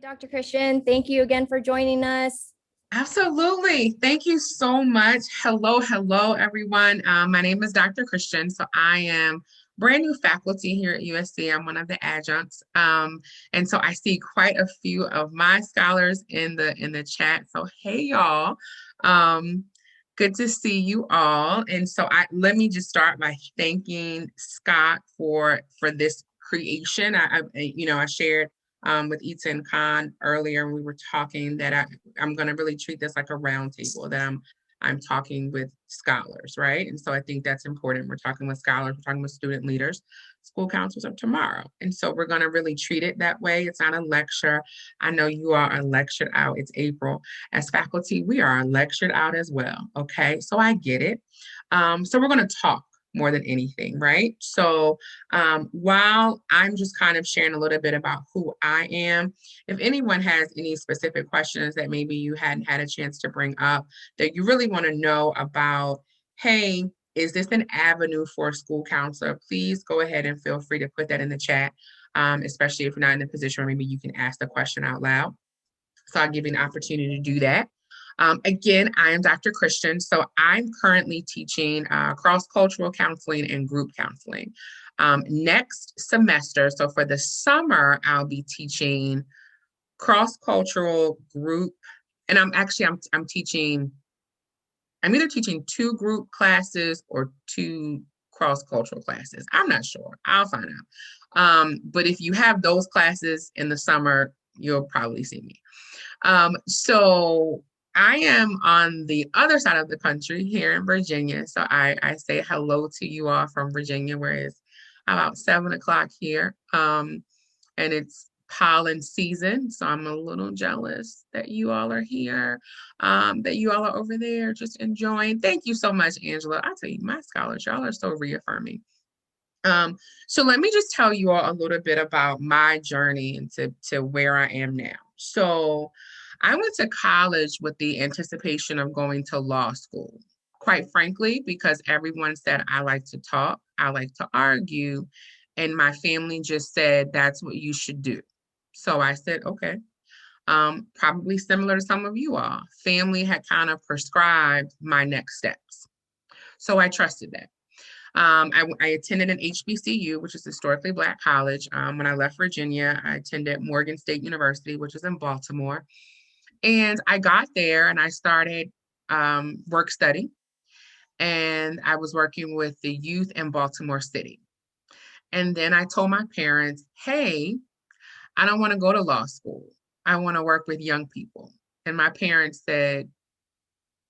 Dr. Christian, thank you again for joining us. Absolutely. Thank you so much. Hello, everyone. My name is Dr. Christian. So I am brand new faculty here at USC. I'm one of the adjuncts. And so I see quite a few of my scholars in the chat. So hey y'all. Um, Good to see you all. And so let me just start by thanking SCoT for this creation. I shared with Eaton Khan earlier, and we were talking that I'm going to really treat this like a roundtable, that I'm talking with scholars, right? And so I think that's important. We're talking with scholars, we're talking with student leaders, school councils of tomorrow. And so we're going to really treat it that way. It's not a lecture. I know you all are lectured out. It's April. As faculty, we are lectured out as well. Okay, so I get it. So we're going to talk more than anything, right? So while I'm just kind of sharing a little bit about who I am, if anyone has any specific questions that maybe you hadn't had a chance to bring up, that you really want to know about, hey, is this an avenue for a school counselor? Please go ahead and feel free to put that in the chat, especially if you're not in a position where maybe you can ask the question out loud. So I'll give you an opportunity to do that. Again, I am Dr. Christian. So I'm currently teaching cross-cultural counseling and group counseling. Next semester, so for the summer, I'll be teaching cross-cultural group, and I'm either teaching 2 group classes or 2 cross-cultural classes. I'm not sure. I'll find out. But if you have those classes in the summer, you'll probably see me. So I am on the other side of the country here in Virginia. So I say hello to you all from Virginia, where it's about 7 o'clock here. And it's pollen season. So I'm a little jealous that you all are here, that you all are over there just enjoying. Thank you so much, Angela. I'll tell you, my scholars, y'all are so reaffirming. So let me just tell you all a little bit about my journey into where I am now. So I went to college with the anticipation of going to law school, quite frankly, because everyone said I like to talk, I like to argue, and my family just said that's what you should do. So I said, okay. Probably similar to some of you all. Family had kind of prescribed my next steps. So I trusted that. I attended an HBCU, which is historically Black college. When I left Virginia, I attended Morgan State University, which is in Baltimore. And I got there and I started work study. And I was working with the youth in Baltimore City. And then I told my parents, hey, I don't want to go to law school. I want to work with young people. And my parents said,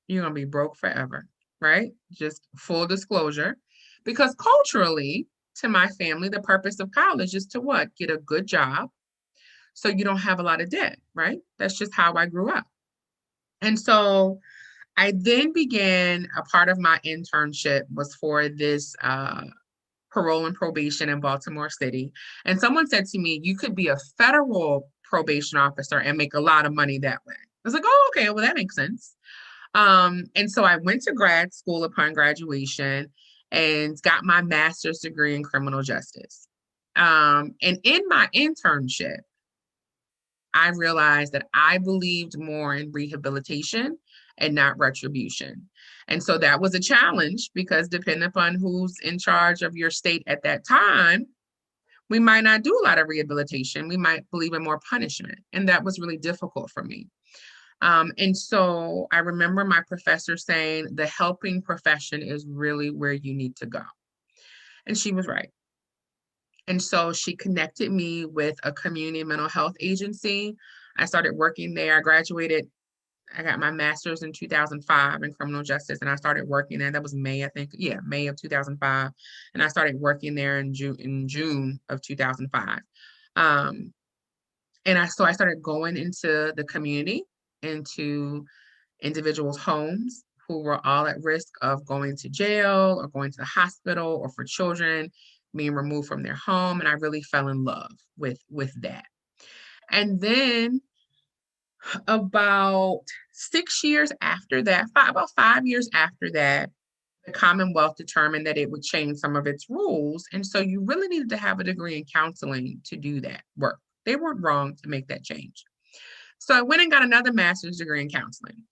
you're going to be broke forever, right? Just full disclosure. Because culturally, to my family, the purpose of college is to what? Get a good job so you don't have a lot of debt, right? That's just how I grew up. And so I then began, a part of my internship was for this parole and probation in Baltimore City. And someone said to me, you could be a federal probation officer and make a lot of money that way. I was like, oh, okay, well, that makes sense. And so I went to grad school upon graduation and got my master's degree in criminal justice. And in my internship, I realized that I believed more in rehabilitation and not retribution. And so that was a challenge because depending upon who's in charge of your state at that time, we might not do a lot of rehabilitation. We might believe in more punishment. And that was really difficult for me. And so I remember my professor saying, the helping profession is really where you need to go. And she was right. And so she connected me with a community mental health agency. I started working there. I graduated, I got my master's in 2005 in criminal justice, and I started working there. That was May, I think. Yeah, May of 2005. And I started working there in June of 2005. So I started going into the community, into individuals' homes who were all at risk of going to jail or going to the hospital, or for children being removed from their home. And I really fell in love with that. And then about 6 years after that, about 5 years after that, the Commonwealth determined that it would change some of its rules. And so you really needed to have a degree in counseling to do that work. They weren't wrong to make that change. So I went and got another master's degree in counseling.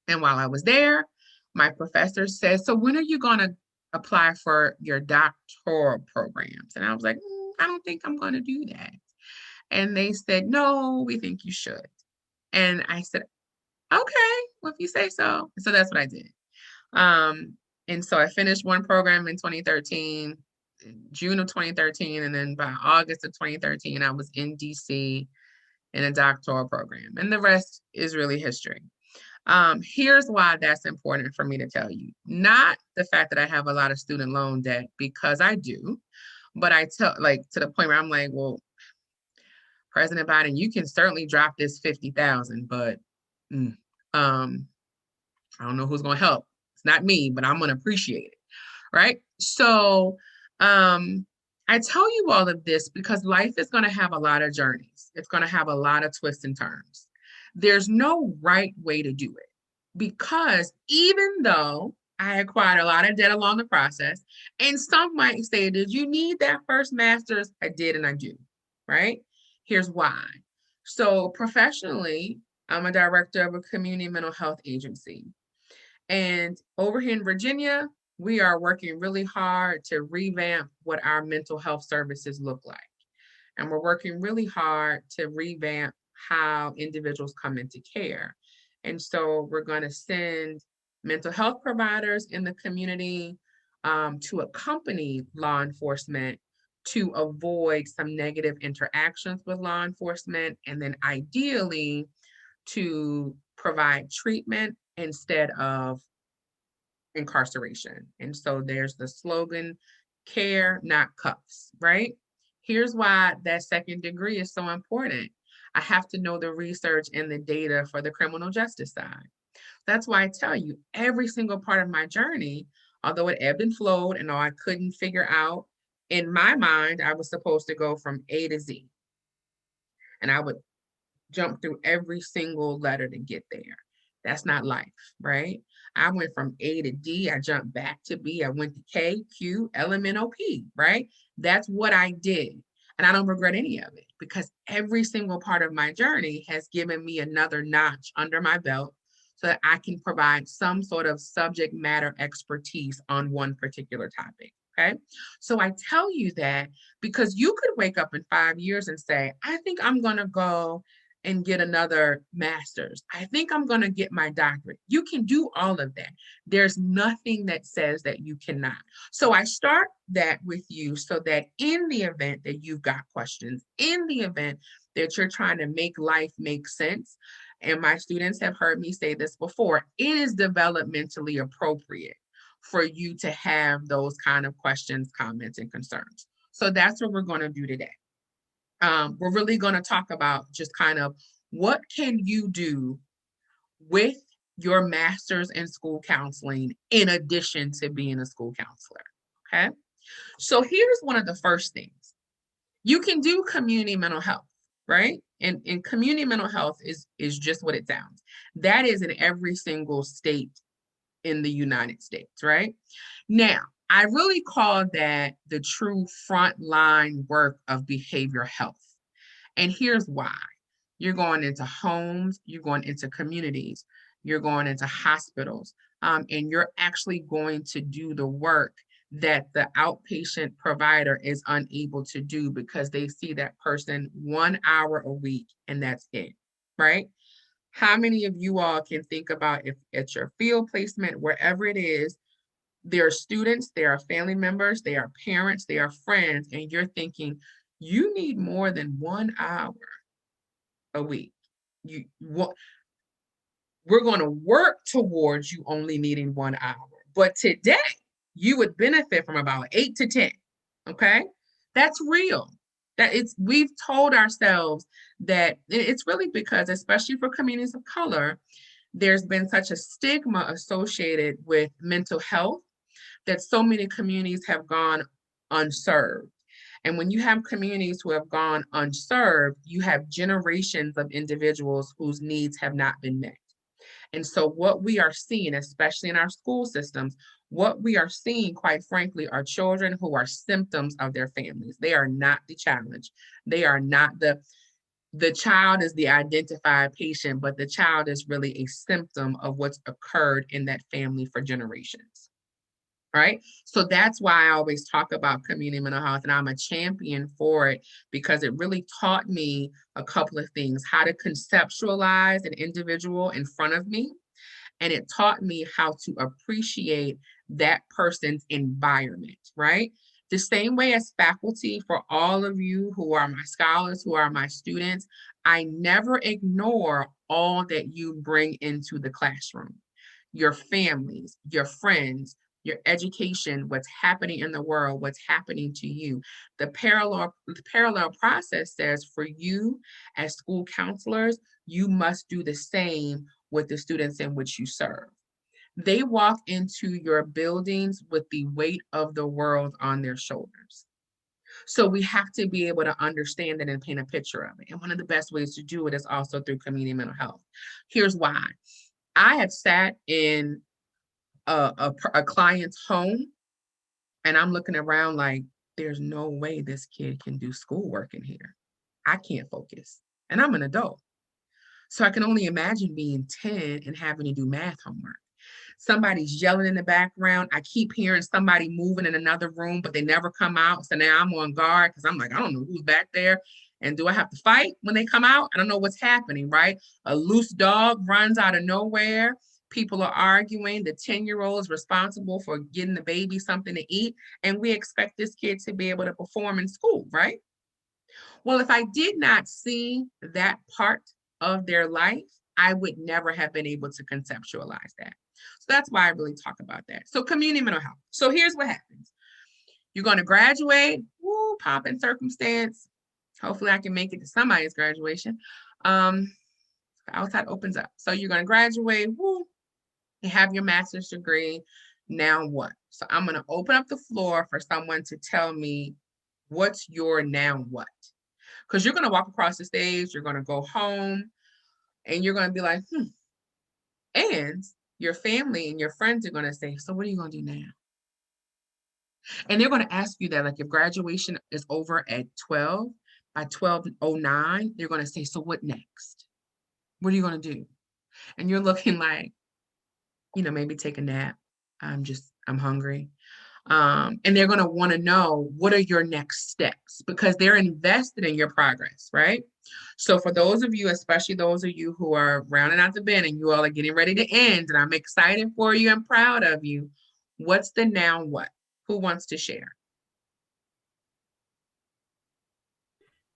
And while I was there, my professor said, so when are you going to apply for your doctoral programs? And I was like, I don't think I'm going to do that. And they said, no, we think you should. And I said, okay, well, if you say so. So that's what I did. And so I finished one program in 2013, June of 2013, and then by August of 2013, I was in DC in a doctoral program. And the rest is really history. Here's why that's important for me to tell you. Not the fact that I have a lot of student loan debt, because I do, but I tell, like, to the point where I'm like, well, President Biden, you can certainly drop this 50,000, but I don't know who's going to help. It's not me, but I'm going to appreciate it. Right. So I tell you all of this because life is going to have a lot of journeys. It's going to have a lot of twists and turns. There's no right way to do it, because even though I acquired a lot of debt along the process, and some might say, did you need that first master's? I did, and I do. Right. Here's why. So professionally, I'm a director of a community mental health agency. And over here in Virginia, we are working really hard to revamp what our mental health services look like. And we're working really hard to revamp how individuals come into care. And so we're going to send mental health providers in the community to accompany law enforcement to avoid some negative interactions with law enforcement, and then ideally to provide treatment instead of incarceration. And so there's the slogan, care, not cuffs, right? Here's why that second degree is so important. I have to know the research and the data for the criminal justice side. That's why I tell you, every single part of my journey, although it ebbed and flowed and I couldn't figure out, in my mind, I was supposed to go from A to Z. And I would jump through every single letter to get there. That's not life, right? I went from A to D, I jumped back to B, I went to K, Q, L, M, N, O, P, right? That's what I did. And I don't regret any of it, because every single part of my journey has given me another notch under my belt so that I can provide some sort of subject matter expertise on one particular topic. Okay. So I tell you that because you could wake up in 5 years and say, I think I'm going to go and get another master's. I think I'm going to get my doctorate. You can do all of that. There's nothing that says that you cannot. So I start that with you so that in the event that you've got questions, in the event that you're trying to make life make sense, and my students have heard me say this before, it is developmentally appropriate for you to have those kind of questions, comments, and concerns. So that's what we're going to do today. We're really going to talk about just kind of what can you do with your master's in school counseling in addition to being a school counselor. Okay. So here's one of the first things. You can do community mental health, right? And community mental health is just what it sounds. That is in every single state in the United States, right? Now, I really call that the true frontline work of behavioral health. And here's why. You're going into homes, you're going into communities, you're going into hospitals, and you're actually going to do the work that the outpatient provider is unable to do because they see that person 1 hour a week and that's it, right? How many of you all can think about if at your field placement, wherever it is, there are students, there are family members, there are parents, there are friends, and you're thinking, you need more than 1 hour a week. We're going to work towards you only needing 1 hour. But today, you would benefit from about 8 to 10. Okay? That's real. We've told ourselves that it's really because, especially for communities of color, there's been such a stigma associated with mental health that so many communities have gone unserved. And when you have communities who have gone unserved, you have generations of individuals whose needs have not been met. And so what we are seeing, especially in our school systems, what we are seeing, quite frankly, are children who are symptoms of their families. They are not the challenge. They are not The child is the identified patient, but the child is really a symptom of what's occurred in that family for generations. Right? So that's why I always talk about community mental health, and I'm a champion for it because it really taught me a couple of things: how to conceptualize an individual in front of me, and it taught me how to appreciate that person's environment, right? The same way as faculty, for all of you who are my scholars, who are my students, I never ignore all that you bring into the classroom. Your families, your friends, your education, what's happening in the world, what's happening to you. The parallel process says for you as school counselors, you must do the same with the students in which you serve. They walk into your buildings with the weight of the world on their shoulders. So we have to be able to understand it and paint a picture of it. And one of the best ways to do it is also through community mental health. Here's why. I have sat in a client's home and I'm looking around like, there's no way this kid can do schoolwork in here. I can't focus. And I'm an adult. So I can only imagine being 10 and having to do math homework. Somebody's yelling in the background. I keep hearing somebody moving in another room, but they never come out. So now I'm on guard because I'm like, I don't know who's back there. And do I have to fight when they come out? I don't know what's happening, right? A loose dog runs out of nowhere. People are arguing. The 10-year-old is responsible for getting the baby something to eat. And we expect this kid to be able to perform in school, right? Well, if I did not see that part of their life, I would never have been able to conceptualize that. So that's why I really talk about that. So community mental health. So here's what happens. You're going to graduate, woo, pomp and circumstance. Hopefully I can make it to somebody's graduation. The outside opens up. So you're going to graduate, woo, you have your master's degree. Now what? So I'm going to open up the floor for someone to tell me what's your now what? Because you're going to walk across the stage, you're going to go home, and you're going to be like, And your family and your friends are going to say, so what are you going to do now? And they're going to ask you that, like if graduation is over at 12, by 12:09, they're going to say, so what next? What are you going to do? And you're looking like, maybe take a nap. I'm hungry. And they're going to want to know, what are your next steps? Because they're invested in your progress, right? So for those of you, especially those of you who are rounding out the bend and you all are getting ready to end, and I'm excited for you and proud of you, what's the now what? Who wants to share?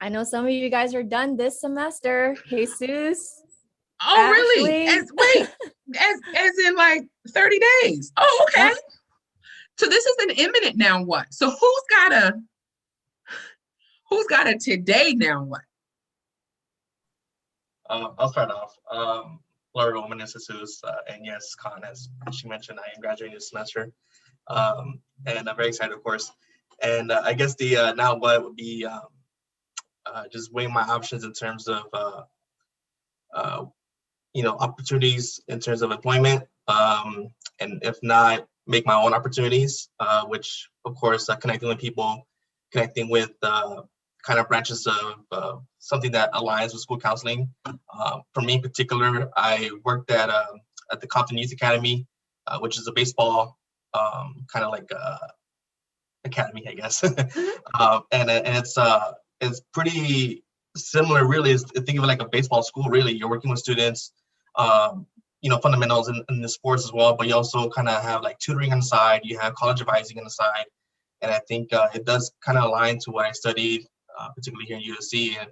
I know some of you guys are done this semester. Jesus. Oh, really? Ashley. As in like 30 days. Oh, okay. Yep. So this is an imminent now what? So who's got a today now what? I'll start off. Florida Women Institute, and yes, Con, as she mentioned, I am graduating this semester, and I'm very excited, of course. And I guess the now what would be just weighing my options in terms of opportunities in terms of employment, and if not, make my own opportunities, which of course connecting with people, connecting with kind of branches of something that aligns with school counseling. For me in particular, I worked at the Compton Youth Academy, which is a baseball kind of like academy, I guess. And it's pretty similar, really. Think of it like a baseball school, really. You're working with students, fundamentals in the sports as well, but you also kind of have like tutoring on the side. You have college advising on the side. And I think it does kind of align to what I studied, particularly here in USC. And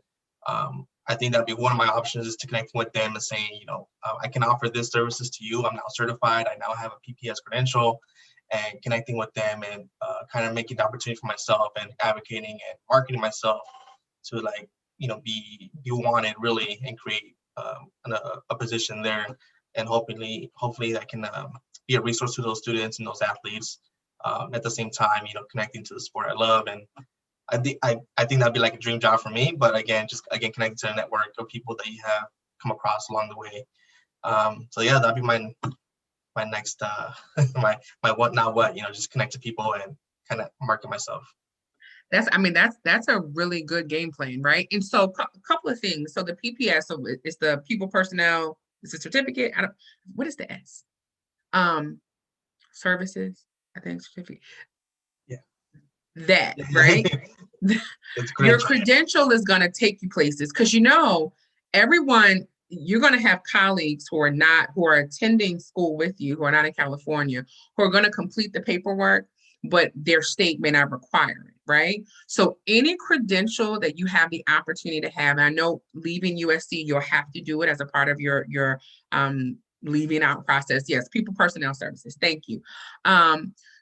I think that'd be one of my options, is to connect with them and saying, I can offer this services to you. I'm now certified. I now have a PPS credential, and connecting with them and kind of making the opportunity for myself and advocating and marketing myself to be wanted really, and create a position there. And hopefully I can be a resource to those students and those athletes. At the same time, connecting to the sport I love. And I think that'd be like a dream job for me. But again, connecting to a network of people that you have come across along the way. So yeah, that'd be my next my what now what, just connect to people and kind of market myself. That's a really good game plan, right? And so a couple of things. So the PPS, so it's the people personnel, it's a certificate. What is the S? Services, I think certificate. Yeah. That, right? It's Your credential. credential is going to take you places because everyone, you're going to have colleagues who are attending school with you, who are not in California, who are going to complete the paperwork, but their state may not require it, right? So any credential that you have the opportunity to have, and I know leaving USC, you'll have to do it as a part of your leaving out process. Yes, people personnel services. Thank you.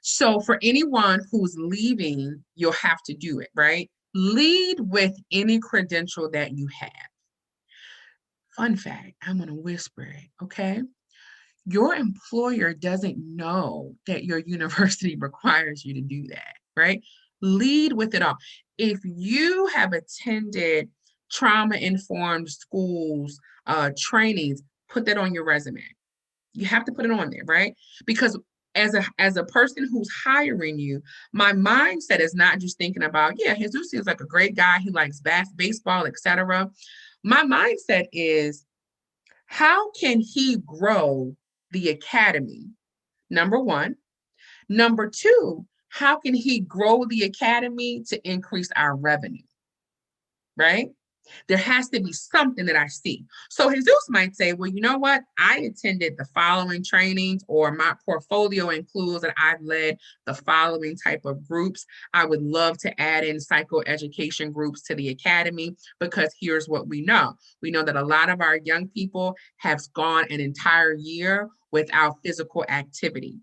So for anyone who's leaving, you'll have to do it, right? Lead with any credential that you have. Fun fact, I'm going to whisper it, okay? Your employer doesn't know that your university requires you to do that, right? Lead with it all. If you have attended trauma-informed schools, trainings, put that on your resume. You have to put it on there, right? Because as a person who's hiring you, my mindset is not just thinking about, yeah, Jesus is like a great guy. He likes baseball, etc. My mindset is, how can he grow the academy? Number one. Number two, how can he grow the academy to increase our revenue? Right? There has to be something that I see. So Jesus might say, well, you know what? I attended the following trainings, or my portfolio includes that I've led the following type of groups. I would love to add in psychoeducation groups to the academy, because here's what we know. We know that a lot of our young people have gone an entire year without physical activity.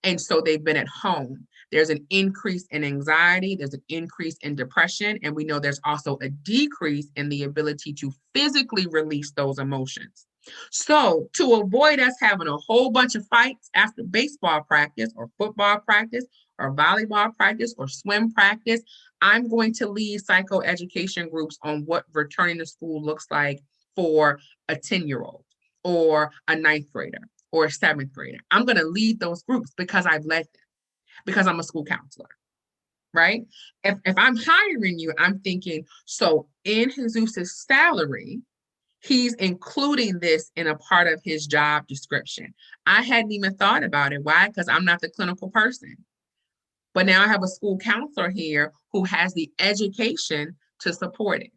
And so they've been at home. There's an increase in anxiety, there's an increase in depression, and we know there's also a decrease in the ability to physically release those emotions. So to avoid us having a whole bunch of fights after baseball practice or football practice or volleyball practice or swim practice, I'm going to lead psychoeducation groups on what returning to school looks like for a 10-year-old or a 9th grader or a 7th grader. I'm going to lead those groups because I've led them, because I'm a school counselor, right? If I'm hiring you, I'm thinking, so in Jesus's salary, he's including this in a part of his job description. I hadn't even thought about it. Why? Because I'm not the clinical person. But now I have a school counselor here who has the education to support it.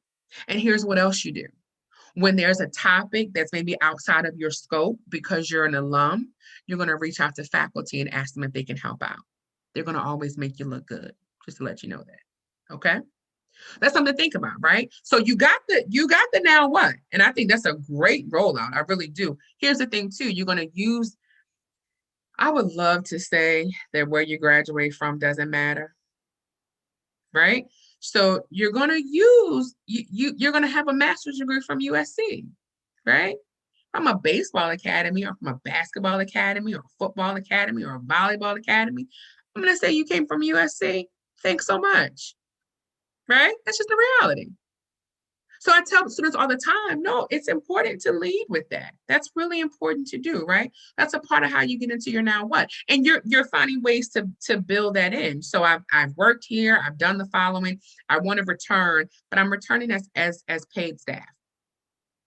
And here's what else you do. When there's a topic that's maybe outside of your scope because you're an alum, you're going to reach out to faculty and ask them if they can help out. They're going to always make you look good, just to let you know that. Okay? That's something to think about, right? So you got the now what? And I think that's a great rollout. I really do. Here's the thing too. You're going to use, I would love to say that where you graduate from doesn't matter, right? So you're going to use, you're going to have a master's degree from USC, right? From a baseball academy, or from a basketball academy, or a football academy, or a volleyball academy. I'm going to say you came from USC. Thanks so much, right? That's just the reality. So I tell students all the time, no, it's important to lead with that. That's really important to do, right? That's a part of how you get into your now what. And you're finding ways to build that in. So I've worked here, I've done the following, I want to return, but I'm returning as paid staff,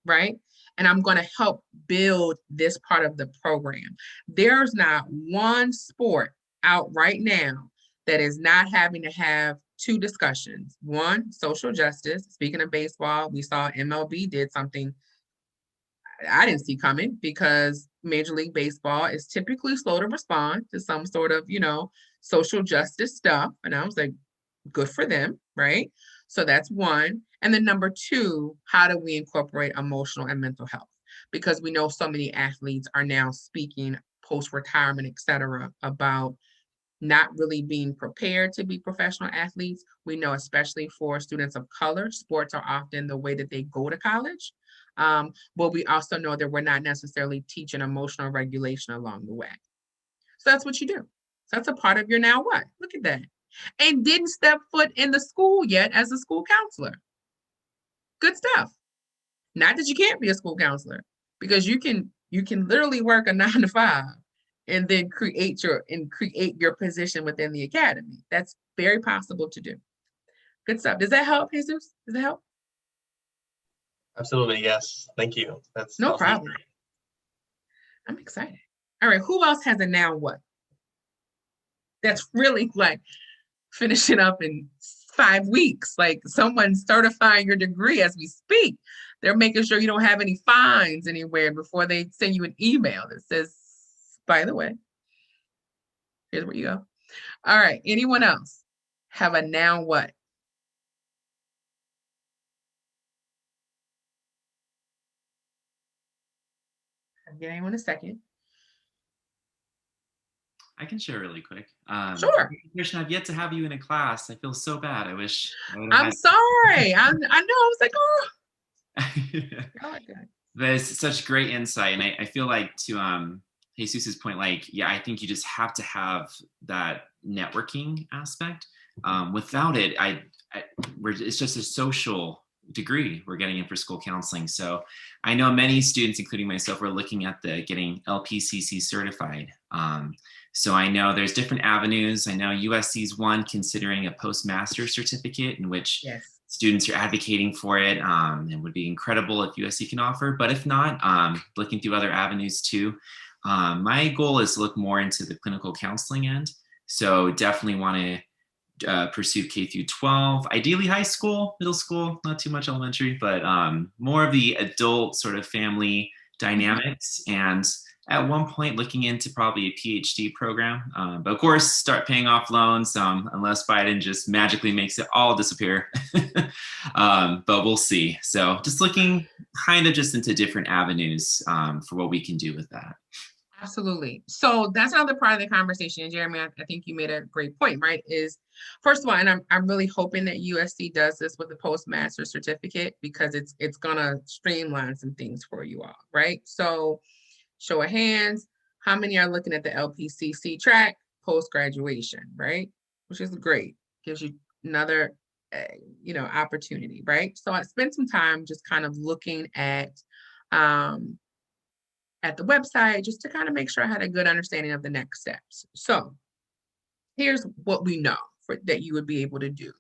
right? And I'm going to help build this part of the program. There's not one sport out right now that is not having to have two discussions. One, social justice. Speaking of baseball, we saw MLB did something I didn't see coming, because Major League Baseball is typically slow to respond to some sort of, social justice stuff. And I was like, good for them, right? So that's one. And then number two, how do we incorporate emotional and mental health? Because we know so many athletes are now speaking post-retirement, et cetera, about not really being prepared to be professional athletes. We know, especially for students of color, sports are often the way that they go to college. But we also know that we're not necessarily teaching emotional regulation along the way. So that's what you do. So that's a part of your now what? Look at that. And didn't step foot in the school yet as a school counselor. Good stuff. Not that you can't be a school counselor, because you can literally work a 9 to 5 and then create your position within the academy. That's very possible to do. Good stuff. Does that help, Jesus? Does that help? Absolutely, yes. Thank you. That's No awesome. problem. I'm excited. All right, who else has a now what? That's really like finishing up in 5 weeks, like someone's certifying your degree as we speak. They're making sure you don't have any fines anywhere before they send you an email that says, by the way, here's where you go. All right, anyone else have a now what? I'll give anyone a second. I can share really quick. Sure. Christian, I've yet to have you in a class. I feel so bad. I wish I would I'm have sorry. I know. I was like, oh. had. I like that. There's such great insight, and I feel like to Jesus's point, like, yeah, I think you just have to have that networking aspect. Without it, it's just a social degree we're getting in for school counseling. So I know many students, including myself, are looking at the getting LPCC certified. So I know there's different avenues. I know USC's one considering a postmaster certificate in which Yes. students are advocating for it. It would be incredible if USC can offer, but if not, looking through other avenues too. My goal is to look more into the clinical counseling end. So definitely want to pursue K through 12, ideally high school, middle school, not too much elementary, but more of the adult sort of family dynamics. And at one point looking into probably a PhD program, but of course start paying off loans unless Biden just magically makes it all disappear. But we'll see. So just looking kind of just into different avenues for what we can do with that. Absolutely. So that's another part of the conversation. And Jeremy, I think you made a great point, right? Is first of all, and I'm really hoping that USC does this with the postmaster certificate because it's gonna streamline some things for you all, right? So show of hands, how many are looking at the LPCC track post-graduation, right? Which is great. Gives you another opportunity, right? So I spent some time just kind of looking at the website just to kind of make sure I had a good understanding of the next steps. So here's what we know that you would be able to do.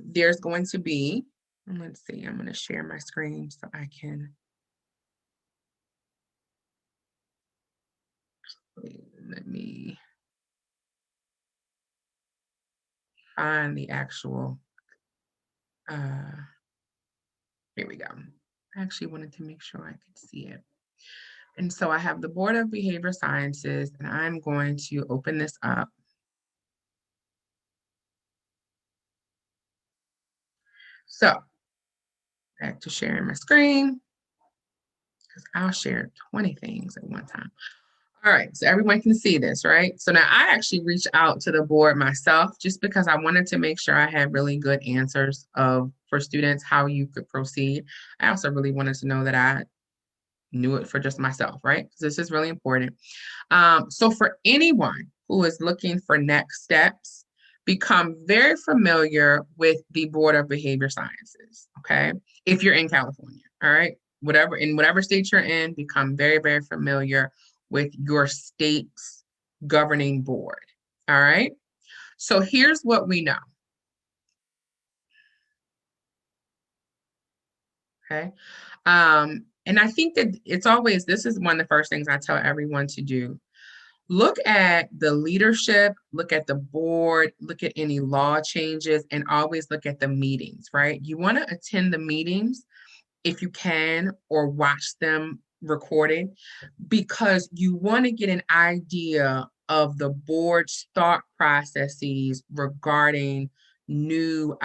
There's going to be, let's see, I'm going to share my screen so I can. Let me find the actual, here we go. I actually wanted to make sure I could see it. And so I have the Board of Behavioral Sciences, and I'm going to open this up. So back to sharing my screen, because I'll share 20 things at one time. All right, so everyone can see this, right? So now I actually reached out to the board myself just because I wanted to make sure I had really good answers for students how you could proceed. I also really wanted to know that I knew it for just myself, right? Because this is really important. So for anyone who is looking for next steps, become very familiar with the Board of Behavior Sciences, okay? If you're in California, all right? Whatever state you're in, become very, very familiar with your state's governing board, all right? So here's what we know, okay? And I think that this is one of the first things I tell everyone to do. Look at the leadership, look at the board, look at any law changes, and always look at the meetings, right? You want to attend the meetings if you can, or watch them recorded, because you want to get an idea of the board's thought processes regarding new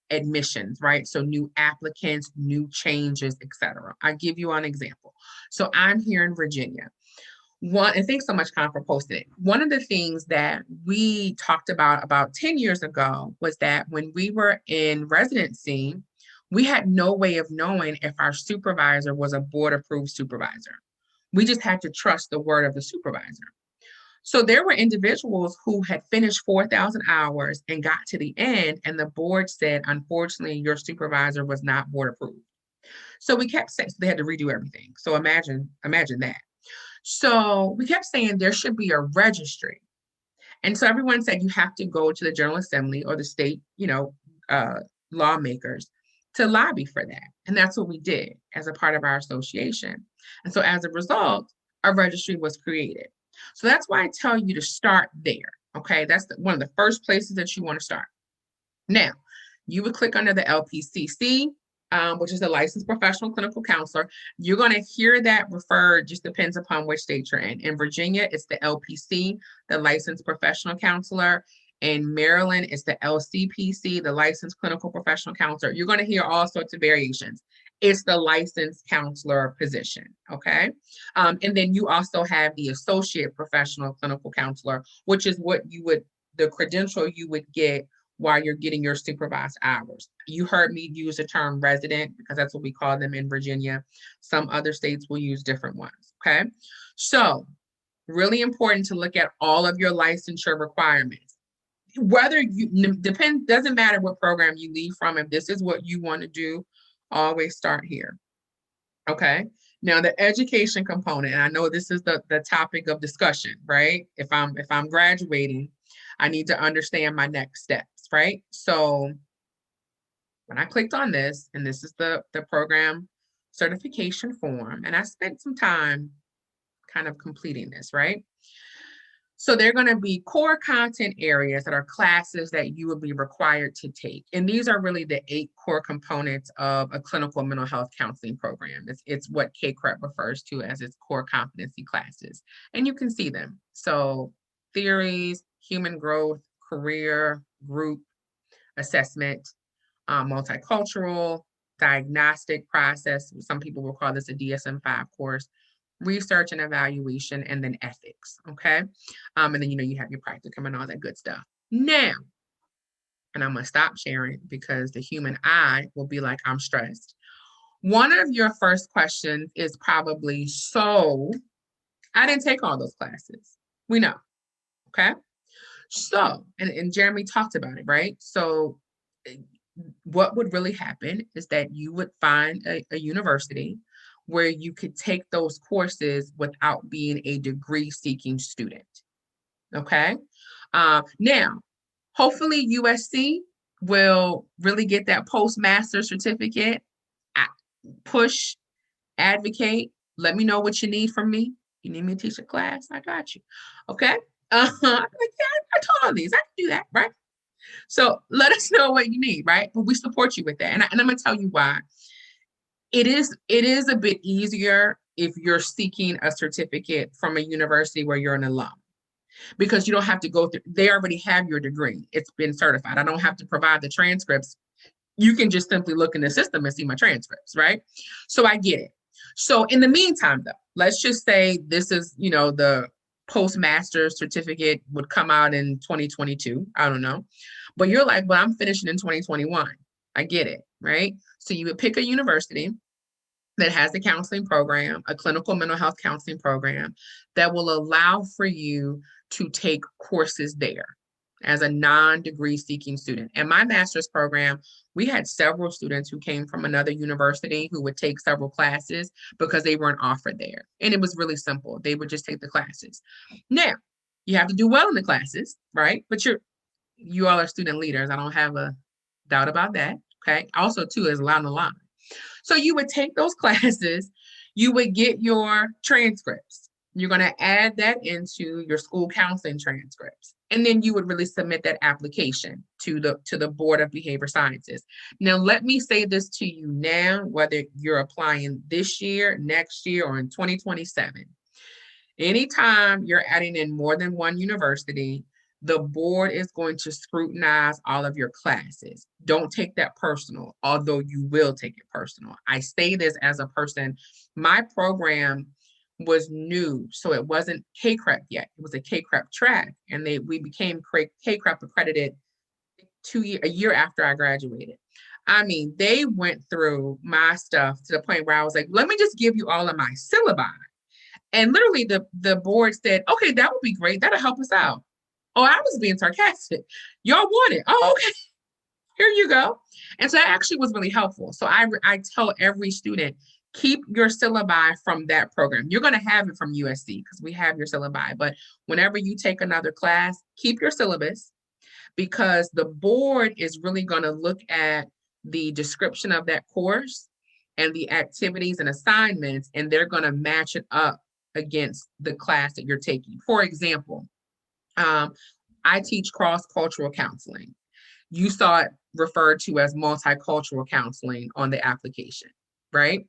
admissions, right? So new applicants, new changes, etc. I'll give you an example. So I'm here in Virginia. And thanks so much, Con, for posting it. One of the things that we talked about 10 years ago was that when we were in residency, we had no way of knowing if our supervisor was a board-approved supervisor. We just had to trust the word of the supervisor. So there were individuals who had finished 4,000 hours and got to the end, and the board said, unfortunately, your supervisor was not board-approved. So we kept saying, so they had to redo everything. So imagine that. So we kept saying there should be a registry. And so everyone said you have to go to the General Assembly or the state, lawmakers to lobby for that. And that's what we did as a part of our association. And so as a result, our registry was created. So that's why I tell you to start there. Okay, that's one of the first places that you want to start. Now, you would click under the LPCC, which is the Licensed Professional Clinical Counselor. You're going to hear that referred, just depends upon which state you're in. In Virginia, it's the LPC, the Licensed Professional Counselor. In Maryland, it's the LCPC, the Licensed Clinical Professional Counselor. You're going to hear all sorts of variations. It's the licensed counselor position, okay? And then you also have the Associate Professional Clinical Counselor, which is what you would, the credential you would get while you're getting your supervised hours. You heard me use the term resident because that's what we call them in Virginia. Some other states will use different ones, okay? So really important to look at all of your licensure requirements. Whether you, doesn't matter what program you leave from, if this is what you want to do, always start here, okay? Now the education component, and I know this is the topic of discussion, right? If I'm graduating, I need to understand my next steps, right? So when I clicked on this, and this is the program certification form, and I spent some time kind of completing this, right? So they're going to be core content areas that are classes that you will be required to take. And these are really the 8 core components of a clinical mental health counseling program. It's what KCREP refers to as its core competency classes. And you can see them. So theories, human growth, career, group, assessment, multicultural, diagnostic process. Some people will call this a DSM-5 course. Research and evaluation, and then ethics, okay? And then, you have your practicum and all that good stuff. Now, and I'm gonna stop sharing because the human eye will be like, I'm stressed. One of your first questions is probably, so I didn't take all those classes. We know, okay? So, and Jeremy talked about it, right? So what would really happen is that you would find a university where you could take those courses without being a degree-seeking student, okay? Now, hopefully USC will really get that postmaster certificate, push, advocate, let me know what you need from me. You need me to teach a class? I got you, okay? I taught all these, I can do that, right? So let us know what you need, right? But we support you with that. And I'm gonna tell you why. It is a bit easier if you're seeking a certificate from a university where you're an alum, because you don't have to go through, they already have your degree. It's been certified. I don't have to provide the transcripts. You can just simply look in the system and see my transcripts, right? So I get it. So in the meantime, though, let's just say this is, the postmaster's certificate would come out in 2022. I don't know. But you're like, well, I'm finishing in 2021. I get it, right? So you would pick a university that has a counseling program, a clinical mental health counseling program that will allow for you to take courses there as a non-degree seeking student. In my master's program, we had several students who came from another university who would take several classes because they weren't offered there. And it was really simple. They would just take the classes. Now, you have to do well in the classes, right? But you all are student leaders. I don't have a doubt about that, okay? Also, too, is along the line. So you would take those classes, you would get your transcripts. You're going to add that into your school counseling transcripts. And then you would really submit that application to the Board of Behavior Sciences. Now, let me say this to you now, whether you're applying this year, next year, or in 2027. Anytime you're adding in more than one university, the board is going to scrutinize all of your classes. Don't take that personal, although you will take it personal. I say this as a person, my program was new, so it wasn't KCREP yet. It was a KCREP track, and we became KCREP accredited a year after I graduated. I mean, they went through my stuff to the point where I was like, let me just give you all of my syllabi. And literally the board said, okay, that would be great. That'll help us out. Oh, I was being sarcastic. Y'all want it. Oh, okay. Here you go. And so that actually was really helpful. So I tell every student, keep your syllabi from that program. You're going to have it from USC because we have your syllabi. But whenever you take another class, keep your syllabus. because the board is really going to look at the description of that course and the activities and assignments, and they're going to match it up against the class that you're taking. For example, I teach cross-cultural counseling. You saw it referred to as multicultural counseling on the application, right?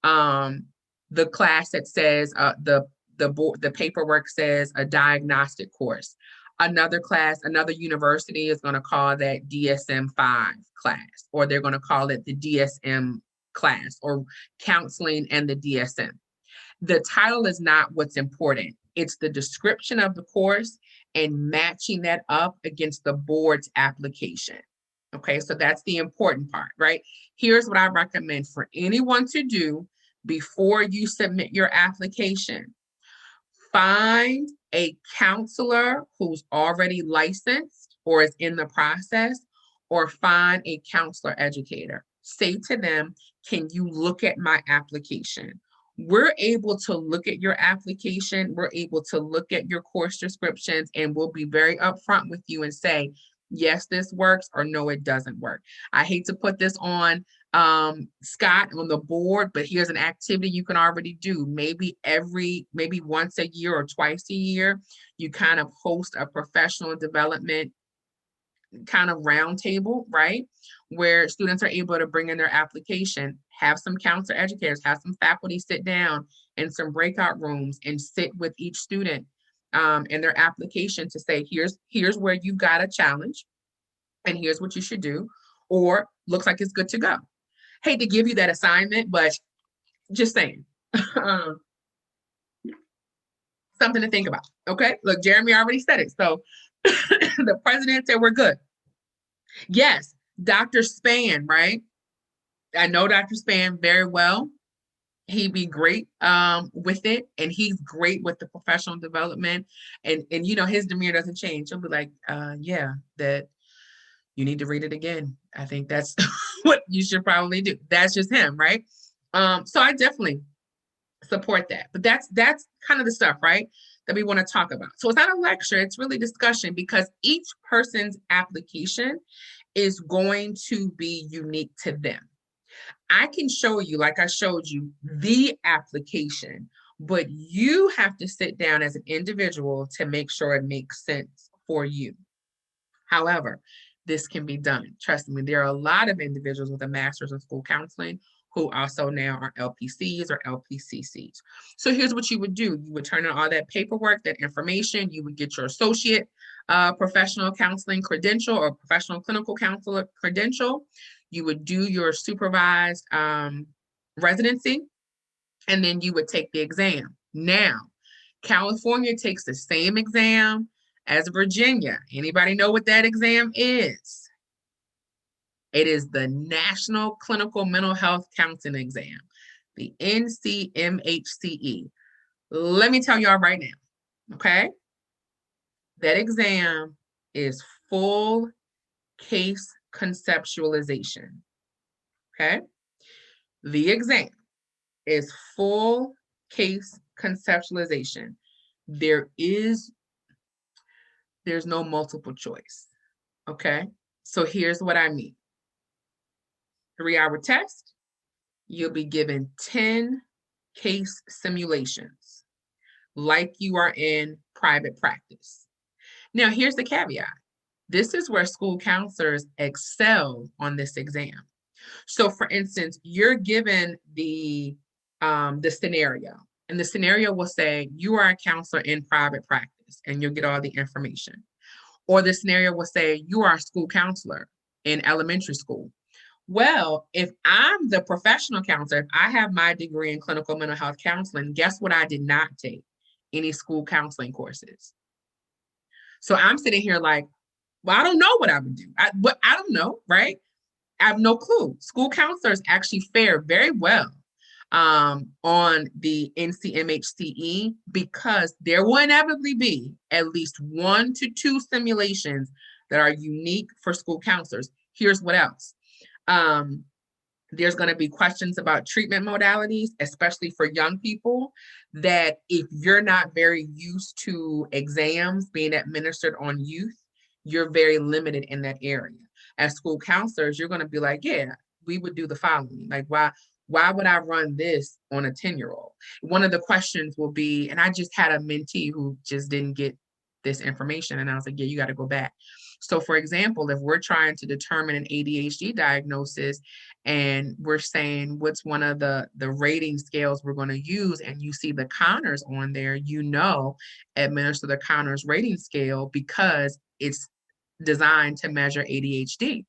The class that says the paperwork says a diagnostic course. Another class, another university is going to call that DSM-5 class, or they're going to call it the DSM class, or counseling and the DSM. The title is not what's important. It's the description of the course and matching that up against the board's application. Okay, so that's the important part, right? Here's what I recommend for anyone to do before you submit your application. Find a counselor who's already licensed or is in the process, or find a counselor educator. Say to them, can you look at my application? We're able to look at your application. We're able to look at your course descriptions, and we'll be very upfront with you and say, yes, this works, or no, it doesn't work. I hate to put this on SCoT on the board, but here's an activity you can already do. Maybe once a year or twice a year, you kind of host a professional development kind of roundtable, right? Where students are able to bring in their application, have some counselor educators, have some faculty sit down in some breakout rooms and sit with each student and their application to say, here's where you got a challenge and here's what you should do, or looks like it's good to go. Hate to give you that assignment, but just saying. Something to think about, okay? Look, Jeremy already said it, so the president said we're good. Yes, Dr. Span, right? I know Dr. Span very well. He'd be great with it, and he's great with the professional development, and you know, his demeanor doesn't change. He'll be like, yeah, that you need to read it again. I think that's what you should probably do. That's just him, right? So I definitely support that. But that's kind of the stuff, right, that we want to talk about. So it's not a lecture, it's really discussion, because each person's application is going to be unique to them. I can show you, like I showed you, the application, but you have to sit down as an individual to make sure it makes sense for you. However, this can be done. Trust me, there are a lot of individuals with a master's in school counseling who also now are LPCs or LPCCs. So here's what you would do. You would turn in all that paperwork, that information. You would get your associate professional counseling credential or professional clinical counselor credential. You would do your supervised residency, and then you would take the exam. Now, California takes the same exam as Virginia. Anybody know what that exam is? It is the National Clinical Mental Health Counseling Exam, the NCMHCE. Let me tell y'all right now, okay? That exam is full case conceptualization, okay? The exam is full case conceptualization. There's no multiple choice, okay? So here's what I mean. 3-hour test, you'll be given 10 case simulations like you are in private practice. Now, here's the caveat. This is where school counselors excel on this exam. So for instance, you're given the scenario, and the scenario will say you are a counselor in private practice, and you'll get all the information. Or the scenario will say you are a school counselor in elementary school. Well, if I'm the professional counselor, if I have my degree in clinical mental health counseling, guess what I did not take? Any school counseling courses. So I'm sitting here like, well, I don't know what I would do. I don't know, right? I have no clue. School counselors actually fare very well on the NCMHCE because there will inevitably be at least 1 to 2 simulations that are unique for school counselors. Here's what else. There's going to be questions about treatment modalities, especially for young people, that if you're not very used to exams being administered on youth, you're very limited in that area. As school counselors, you're going to be like, yeah, we would do the following. Like, why would I run this on a 10-year-old? One of the questions will be, and I just had a mentee who just didn't get this information. And I was like, yeah, you got to go back. So for example, if we're trying to determine an ADHD diagnosis and we're saying what's one of the rating scales we're going to use, and you see the Connors on there, administer the Connors rating scale because it's designed to measure ADHD.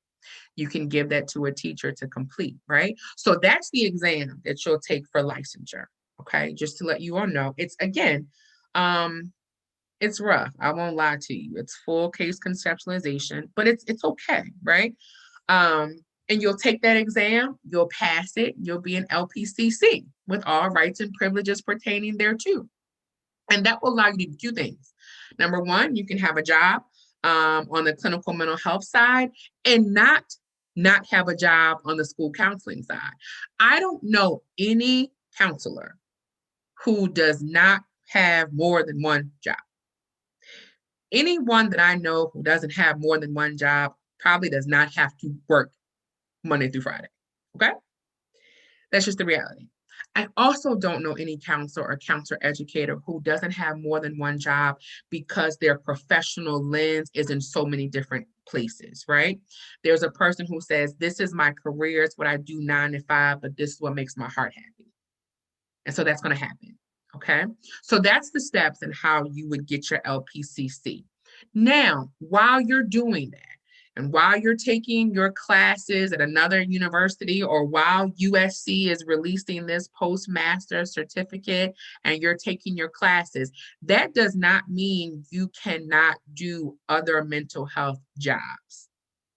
You can give that to a teacher to complete, right? So that's the exam that you'll take for licensure, okay? Just to let you all know, it's again, it's rough. I won't lie to you. It's full case conceptualization, but it's okay, right? And you'll take that exam, you'll pass it, you'll be an LPCC with all rights and privileges pertaining thereto. And that will allow you to do two things. Number one, you can have a job on the clinical mental health side and not have a job on the school counseling side. I don't know any counselor who does not have more than one job. Anyone that I know who doesn't have more than one job probably does not have to work Monday through Friday, okay? That's just the reality. I also don't know any counselor or counselor educator who doesn't have more than one job because their professional lens is in so many different places, right? There's a person who says, this is my career, it's what I do 9 to 5, but this is what makes my heart happy. And so that's going to happen. Okay, so that's the steps and how you would get your LPCC. Now, while you're doing that, and while you're taking your classes at another university, or while USC is releasing this postmaster certificate and you're taking your classes, that does not mean you cannot do other mental health jobs.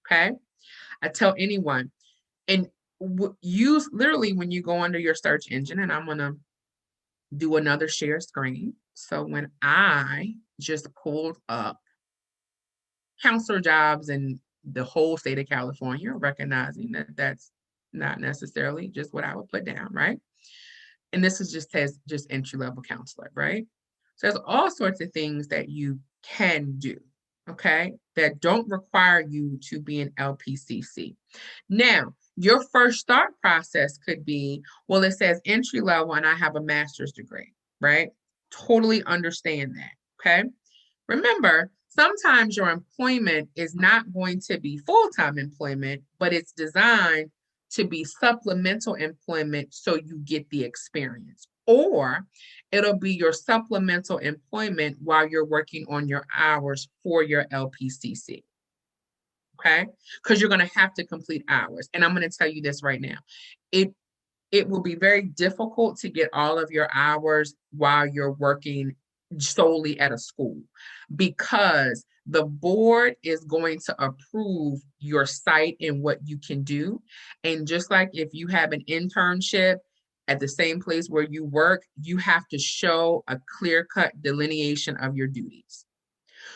Okay, I tell anyone, and use literally when you go under your search engine, and I'm going to do another share screen. So when I just pulled up counselor jobs in the whole state of California, recognizing that that's not necessarily just what I would put down, right? And this is just entry-level counselor, right? So there's all sorts of things that you can do, okay, that don't require you to be an LPCC. Now, your first start process could be, well, it says entry level and I have a master's degree, right? Totally understand that, okay? Remember, sometimes your employment is not going to be full-time employment, but it's designed to be supplemental employment so you get the experience. Or it'll be your supplemental employment while you're working on your hours for your LPCC. Okay, because you're going to have to complete hours. And I'm going to tell you this right now. It will be very difficult to get all of your hours while you're working solely at a school, because the board is going to approve your site and what you can do. And just like if you have an internship at the same place where you work, you have to show a clear-cut delineation of your duties.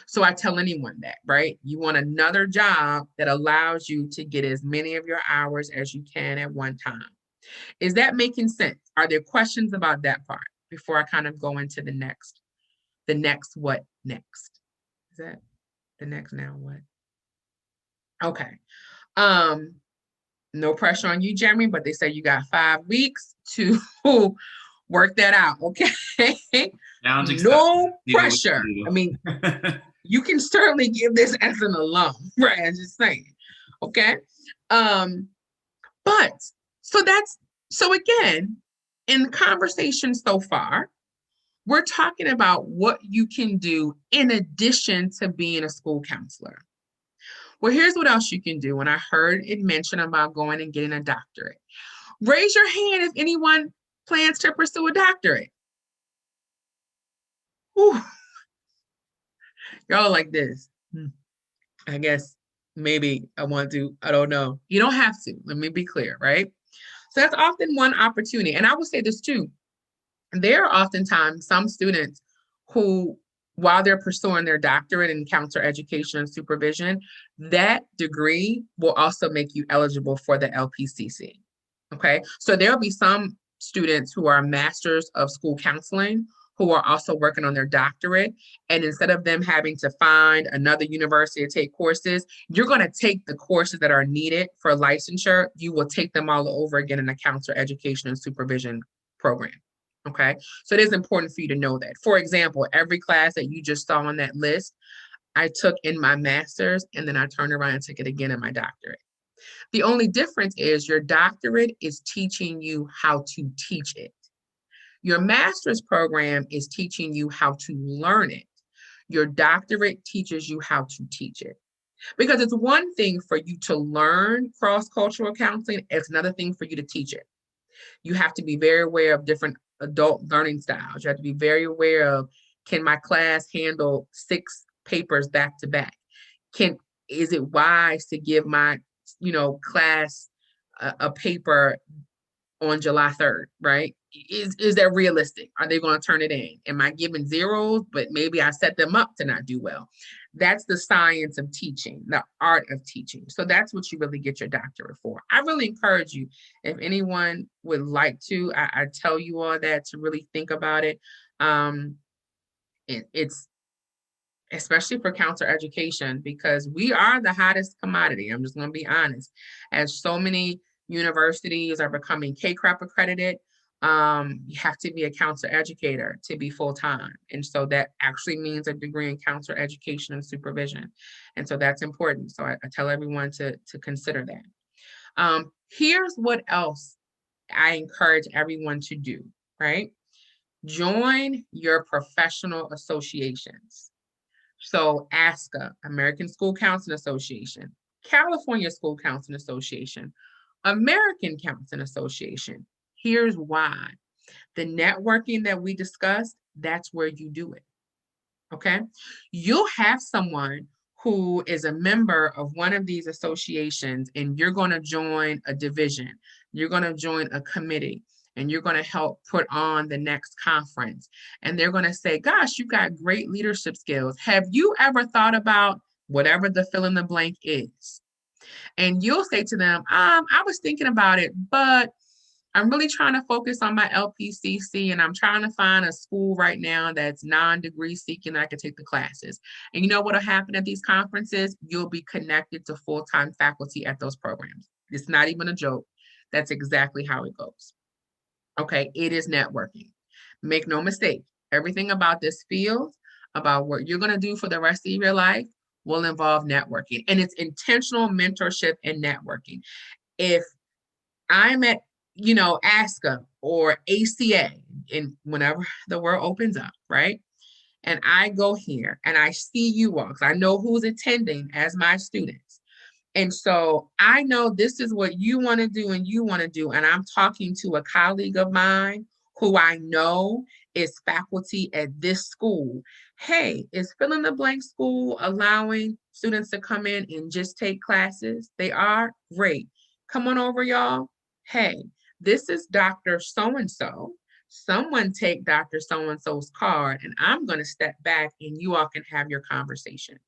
So I tell anyone that, right? You want another job that allows you to get as many of your hours as you can at one time. Is that making sense? Are there questions about that part before I kind of go into the next what next? Is that the next now what? Okay. No pressure on you, Jeremy, but they say you got 5 weeks to work that out, okay? No pressure. I mean, you can certainly give this as an alum, right? I'm just saying, okay? But so again, in the conversation so far, we're talking about what you can do in addition to being a school counselor. Well, here's what else you can do. And I heard it mentioned about going and getting a doctorate. Raise your hand if anyone plans to pursue a doctorate. Whew. Y'all like this. I guess maybe I want to, I don't know. You don't have to, let me be clear, right? So that's often one opportunity. And I will say this too. There are oftentimes some students who, while they're pursuing their doctorate in counselor education and supervision, that degree will also make you eligible for the LPCC, okay? So there'll be some students who are masters of school counseling who are also working on their doctorate. And instead of them having to find another university to take courses, you're going to take the courses that are needed for licensure. You will take them all over again in a counselor education and supervision program. Okay. So it is important for you to know that. For example, every class that you just saw on that list, I took in my master's, and then I turned around and took it again in my doctorate. The only difference is your doctorate is teaching you how to teach it. Your master's program is teaching you how to learn it. Your doctorate teaches you how to teach it. Because it's one thing for you to learn cross-cultural counseling, it's another thing for you to teach it. You have to be very aware of different adult learning styles. You have to be very aware of, can my class handle 6 papers back to back? Is it wise to give my, class a paper on July 3rd, right? Is that realistic? Are they going to turn it in? Am I giving zeros, but maybe I set them up to not do well? That's the science of teaching, the art of teaching. So that's what you really get your doctorate for. I really encourage you, if anyone would like to, I tell you all that, to really think about it. It's especially for counselor education, because we are the hottest commodity. I'm just going to be honest. As so many universities are becoming KCREP accredited, you have to be a counselor educator to be full-time. And so that actually means a degree in counselor education and supervision. And so that's important. So I tell everyone to consider that. Here's what else I encourage everyone to do, right? Join your professional associations. So ASCA, American School Counseling Association, California School Counseling Association, American Counseling Association. Here's why. The networking that we discussed, that's where you do it, okay? You'll have someone who is a member of one of these associations, and you're going to join a division. You're going to join a committee, and you're going to help put on the next conference. And they're going to say, gosh, you've got great leadership skills. Have you ever thought about whatever the fill in the blank is? And you'll say to them, I was thinking about it, but I'm really trying to focus on my LPCC, and I'm trying to find a school right now that's non-degree seeking that I can take the classes. And you know what'll happen at these conferences? You'll be connected to full-time faculty at those programs. It's not even a joke. That's exactly how it goes. Okay, it is networking. Make no mistake, everything about this field, about what you're gonna do for the rest of your life, will involve networking. And it's intentional mentorship and networking. If I'm at ASCA or ACA, and whenever the world opens up, right? And I go here and I see you all, because I know who's attending as my students. And so I know this is what you want to do and you want to do. And I'm talking to a colleague of mine who I know is faculty at this school. Hey, is fill in the blank school allowing students to come in and just take classes? They are? Great. Come on over, y'all. Hey, this is Dr. So-and-so. Someone take Dr. So-and-so's card, and I'm going to step back and you all can have your conversation.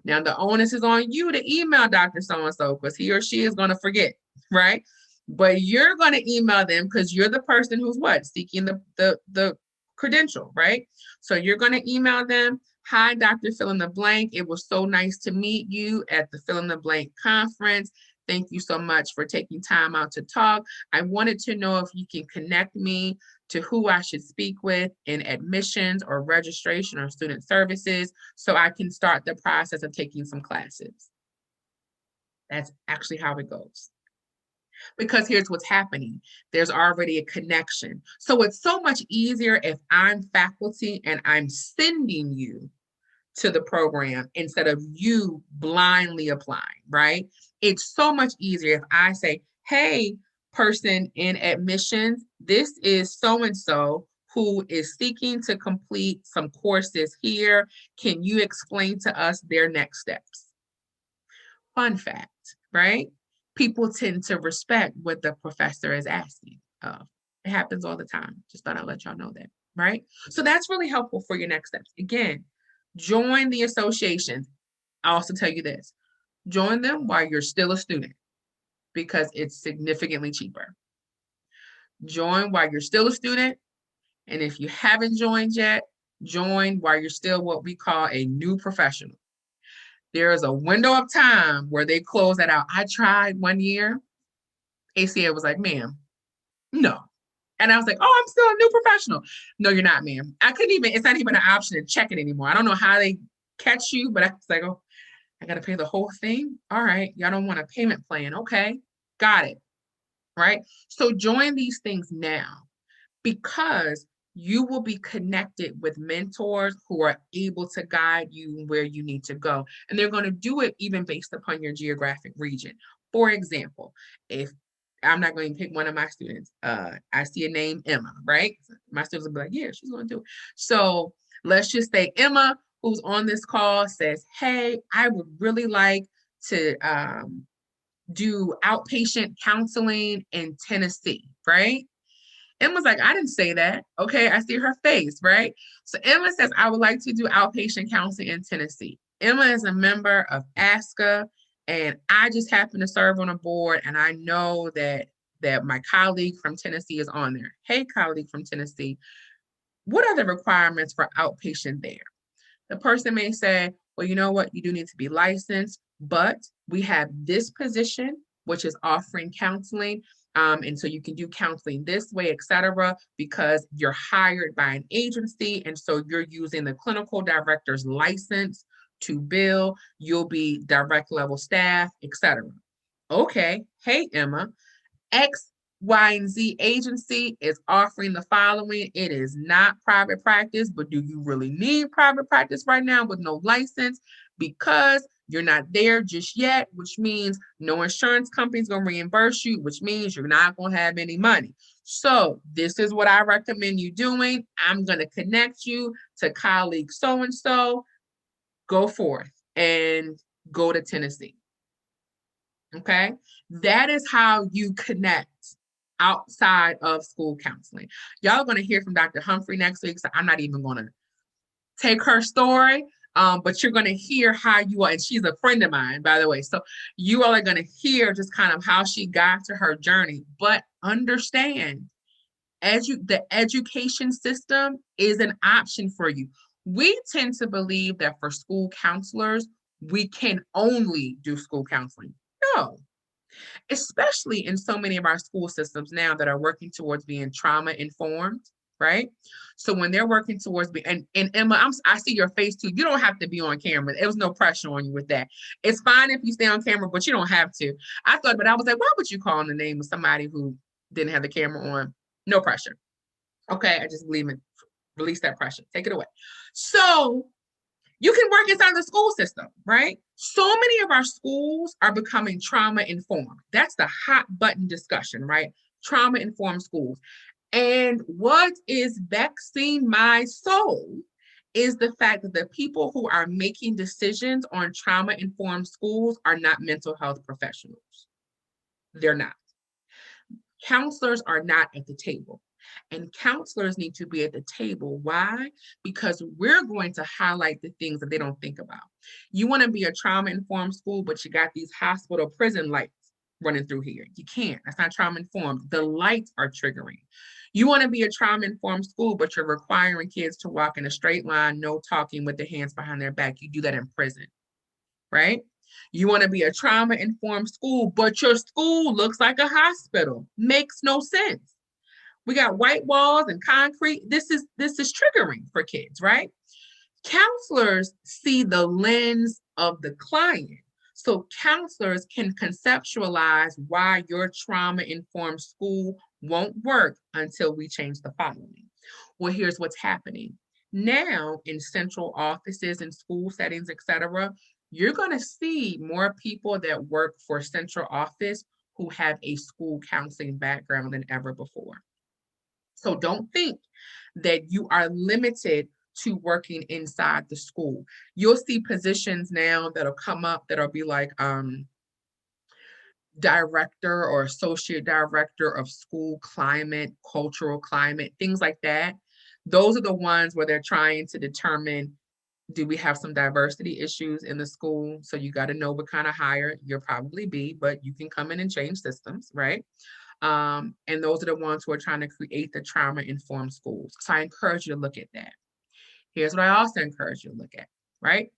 Now, the onus is on you to email Dr. So-and-so, because he or she is going to forget, right? But you're going to email them because you're the person who's what? Seeking the credential, right? So you're going to email them. Hi, Dr. Fill in the blank. It was so nice to meet you at the Fill in the blank conference. Thank you so much for taking time out to talk. I wanted to know if you can connect me to who I should speak with in admissions or registration or student services so I can start the process of taking some classes. That's actually how it goes. Because here's what's happening. There's already a connection. So it's so much easier if I'm faculty and I'm sending you to the program instead of you blindly applying, right? It's so much easier if I say, hey, person in admissions, this is so-and-so who is seeking to complete some courses here. Can you explain to us their next steps? Fun fact, right? People tend to respect what the professor is asking of. It happens all the time. Just thought I'd let y'all know that, right? So that's really helpful for your next steps. Again, join the associations. I'll also tell you this, join them while you're still a student because it's significantly cheaper. Join while you're still a student And if you haven't joined yet, join while you're still what we call a new professional. There is a window of time where they close that out. I tried 1 year. ACA was like, ma'am, no. And I was like, oh, I'm still a new professional. No, you're not, ma'am. I couldn't even, it's not even an option to check it anymore. I don't know how they catch you, but I was like, oh, I got to pay the whole thing. All right. Y'all don't want a payment plan. Okay. Got it. Right. So join these things now, because you will be connected with mentors who are able to guide you where you need to go. And they're going to do it even based upon your geographic region. For example, if I'm not going to pick one of my students, I see a name, Emma, right? My students will be like, yeah, she's going to do it. So let's just say Emma, who's on this call, says, hey, I would really like to do outpatient counseling in Tennessee, right? Emma's like, I didn't say that. Okay, I see her face, right? So Emma says, I would like to do outpatient counseling in Tennessee. Emma is a member of ASCA, and I just happen to serve on a board, and I know that my colleague from Tennessee is on there. Hey, colleague from Tennessee, what are the requirements for outpatient there? The person may say, well, you know what? You do need to be licensed, but we have this position, which is offering counseling. And so you can do counseling this way, et cetera, because you're hired by an agency. And so you're using the clinical director's license to bill. You'll be direct level staff, et cetera. Okay. Hey, Emma, X, Y, and Z agency is offering the following. It is not private practice, but do you really need private practice right now with no license? Because you're not there just yet, which means no insurance company's going to reimburse you, which means you're not going to have any money. So this is what I recommend you doing. I'm going to connect you to colleague so-and-so. Go forth and go to Tennessee. Okay, that is how you connect outside of school counseling. Y'all are going to hear from Dr. Humphrey next week, so I'm not even going to take her story, but you're going to hear how you are, and she's a friend of mine, by the way. So you all are going to hear just kind of how she got to her journey, but understand, the education system is an option for you. We tend to believe that for school counselors, we can only do school counseling. No, especially in so many of our school systems now that are working towards being trauma informed, right? So when they're working towards being, and Emma, I see your face too. You don't have to be on camera. There was no pressure on you with that. It's fine if you stay on camera, but you don't have to. I thought, but I was like, why would you call on the name of somebody who didn't have the camera on? No pressure. Okay, I just believe in release that pressure. Take it away. So you can work inside the school system, right? So many of our schools are becoming trauma informed. That's the hot button discussion, right? Trauma informed schools. And what is vexing my soul is the fact that the people who are making decisions on trauma informed schools are not mental health professionals. They're not. Counselors are not at the table. And counselors need to be at the table. Why? Because we're going to highlight the things that they don't think about. You want to be a trauma-informed school, but you got these hospital prison lights running through here. You can't. That's not trauma-informed. The lights are triggering. You want to be a trauma-informed school, but you're requiring kids to walk in a straight line, no talking with their hands behind their back. You do that in prison, right? You want to be a trauma-informed school, but your school looks like a hospital. Makes no sense. We got white walls and concrete. This is triggering for kids, right? Counselors see the lens of the client. So counselors can conceptualize why your trauma-informed school won't work until we change the following. Well, here's what's happening. Now in central offices and school settings, et cetera, you're going to see more people that work for central office who have a school counseling background than ever before. So don't think that you are limited to working inside the school. You'll see positions now that'll come up that'll be like director or associate director of school climate, cultural climate, things like that. Those are the ones where they're trying to determine, do we have some diversity issues in the school? So you got to know what kind of hire you'll probably be, but you can come in and change systems, right? And those are the ones who are trying to create the trauma-informed schools. So I encourage you to look at that. Here's what I also encourage you to look at, right?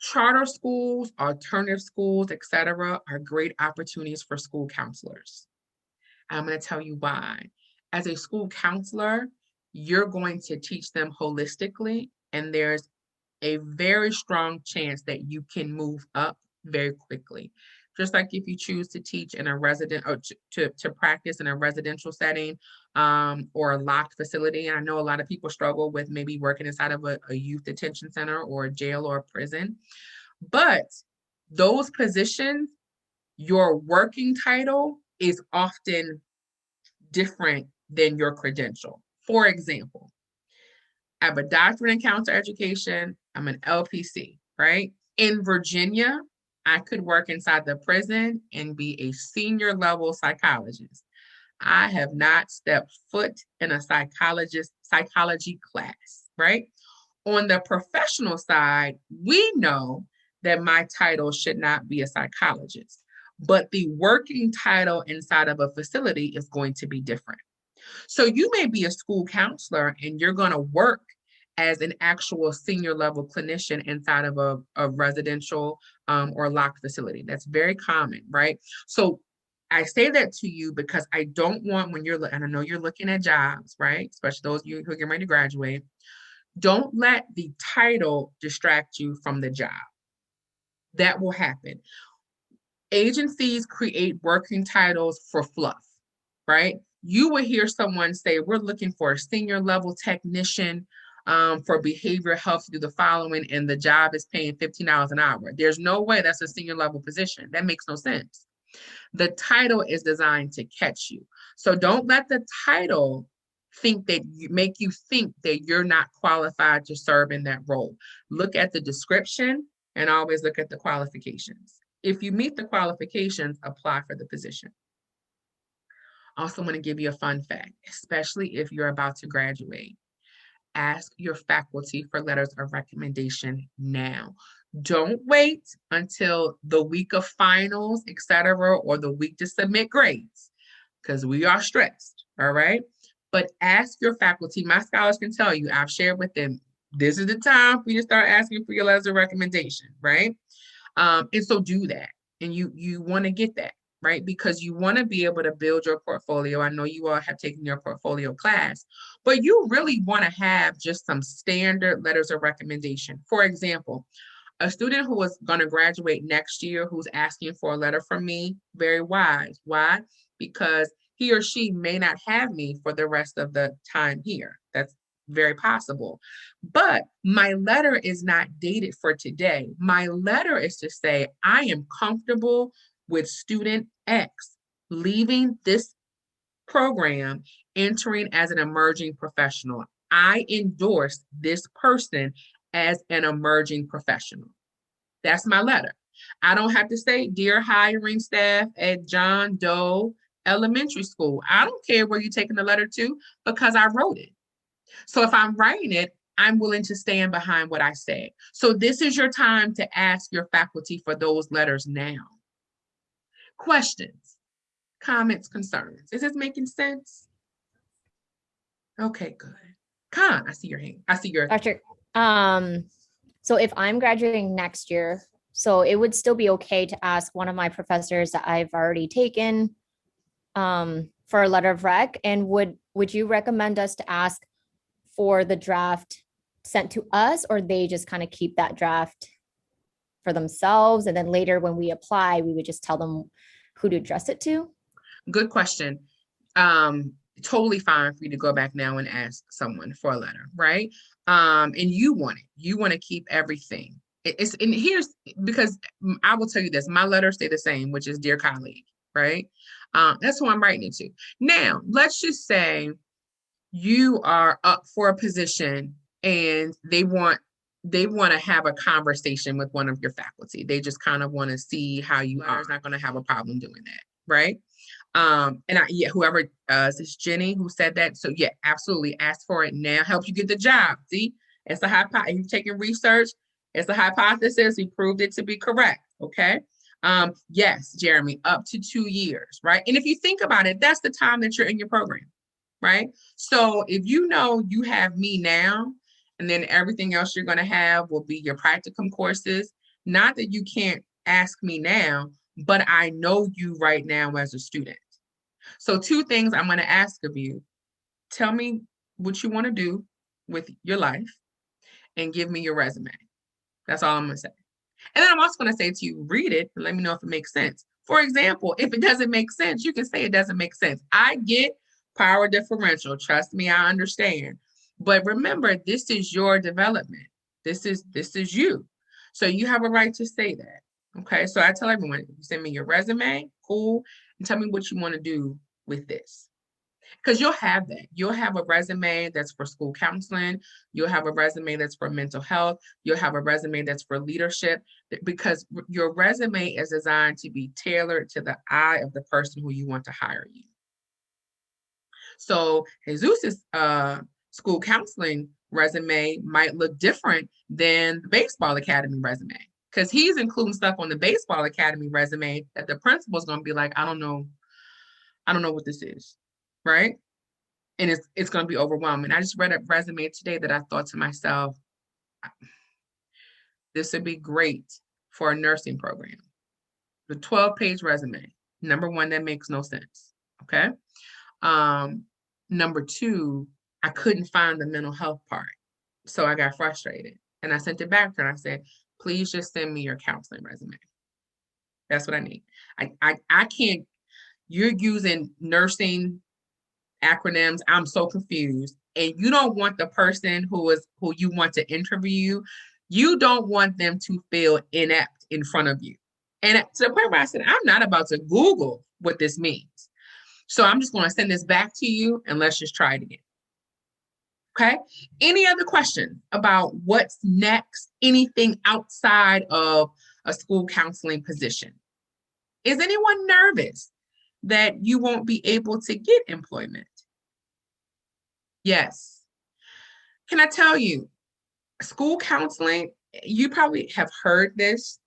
Charter schools, alternative schools, etc., are great opportunities for school counselors. I'm going to tell you why. As a school counselor, you're going to teach them holistically, and there's a very strong chance that you can move up very quickly. Just like if you choose to teach in a resident or to practice in a residential setting or a locked facility. And I know a lot of people struggle with maybe working inside of a youth detention center or a jail or a prison. But those positions, your working title is often different than your credential. For example, I have a doctorate in counselor education. I'm an LPC, right? In Virginia, I could work inside the prison and be a senior level psychologist. I have not stepped foot in a psychology class, right? On the professional side, we know that my title should not be a psychologist, but the working title inside of a facility is going to be different. So you may be a school counselor and you're going to work as an actual senior level clinician inside of a residential or locked facility. That's very common, right? So I say that to you because I don't want when you're, and I know you're looking at jobs, right? Especially those of you who are getting ready to graduate. Don't let the title distract you from the job. That will happen. Agencies create working titles for fluff, right? You will hear someone say, we're looking for a senior level technician for behavioral health to do the following, and the job is paying $15 an hour. There's no way that's a senior level position. That makes no sense. The title is designed to catch you. So don't let the title make you think that you're not qualified to serve in that role. Look at the description and always look at the qualifications. If you meet the qualifications, apply for the position. I also want to give you a fun fact, especially if you're about to graduate. Ask your faculty for letters of recommendation now. Don't wait until the week of finals, etc., or the week to submit grades, because we are stressed, all right? But ask your faculty. My scholars can tell you, I've shared with them, this is the time for you to start asking for your letters of recommendation, right? And so do that. And you want to get that, right? Because you want to be able to build your portfolio. I know you all have taken your portfolio class, but you really want to have just some standard letters of recommendation. For example, a student who is going to graduate next year who's asking for a letter from me, very wise. Why? Because he or she may not have me for the rest of the time here. That's very possible. But my letter is not dated for today. My letter is to say, I am comfortable with student X leaving this program, entering as an emerging professional. I endorse this person as an emerging professional. That's my letter. I don't have to say, dear hiring staff at John Doe Elementary School. I don't care where you're taking the letter to because I wrote it. So if I'm writing it, I'm willing to stand behind what I say. So this is your time to ask your faculty for those letters now. Questions, comments, concerns. Is this making sense? Okay, good. Khan, I see your hand. I see your. Dr. So if I'm graduating next year, so it would still be okay to ask one of my professors that I've already taken for a letter of rec, and would you recommend us to ask for the draft sent to us, or they just kind of keep that draft for themselves, and then later when we apply, we would just tell them who to address it to? Good question. Totally fine for you to go back now and ask someone for a letter, right? And you want it. You want to keep everything. And here's, because I will tell you this, my letters stay the same, which is dear colleague, right? That's who I'm writing it to. Now, let's just say you are up for a position and they want to have a conversation with one of your faculty. They just kind of want to see how you are. Is not going to have a problem doing that, right? Whoever is Jenny who said that. So yeah, absolutely ask for it now. Helps you get the job. See, it's a hypothesis. You've taken research. It's a hypothesis. We proved it to be correct. Okay. Yes, Jeremy, up to 2 years, right? And if you think about it, that's the time that you're in your program, right? So if you know you have me now, and then everything else you're going to have will be your practicum courses, not that you can't ask me now, but I know you right now as a student. So 2 things I'm going to ask of you. Tell me what you want to do with your life and give me your resume. That's all I'm going to say. And then I'm also going to say to you, read it and let me know if it makes sense. For example, if it doesn't make sense, you can say it doesn't make sense. I get power differential. Trust me, I understand. But remember, this is your development. This is you. So you have a right to say that. Okay. So I tell everyone, send me your resume, cool, and tell me what you want to do with this. Because you'll have that. You'll have a resume that's for school counseling. You'll have a resume that's for mental health. You'll have a resume that's for leadership, because your resume is designed to be tailored to the eye of the person who you want to hire you. So Jesus's school counseling resume might look different than the baseball academy resume, because he's including stuff on the baseball academy resume that the principal's going to be like, I don't know what this is. Right? And it's going to be overwhelming. I just read a resume today that I thought to myself, this would be great for a nursing program. The 12-page resume. Number 1, that makes no sense. Okay. Number 2, I couldn't find the mental health part. So I got frustrated and I sent it back to her. I said, please just send me your counseling resume. That's what I need. I can't, you're using nursing acronyms. I'm so confused. And you don't want the person who you want to interview you don't want them to feel inept in front of you. And to the point where I said, I'm not about to Google what this means. So I'm just going to send this back to you and let's just try it again. Okay. Any other questions about what's next? Anything outside of a school counseling position? Is anyone nervous that you won't be able to get employment? Yes. Can I tell you, school counseling, you probably have heard this.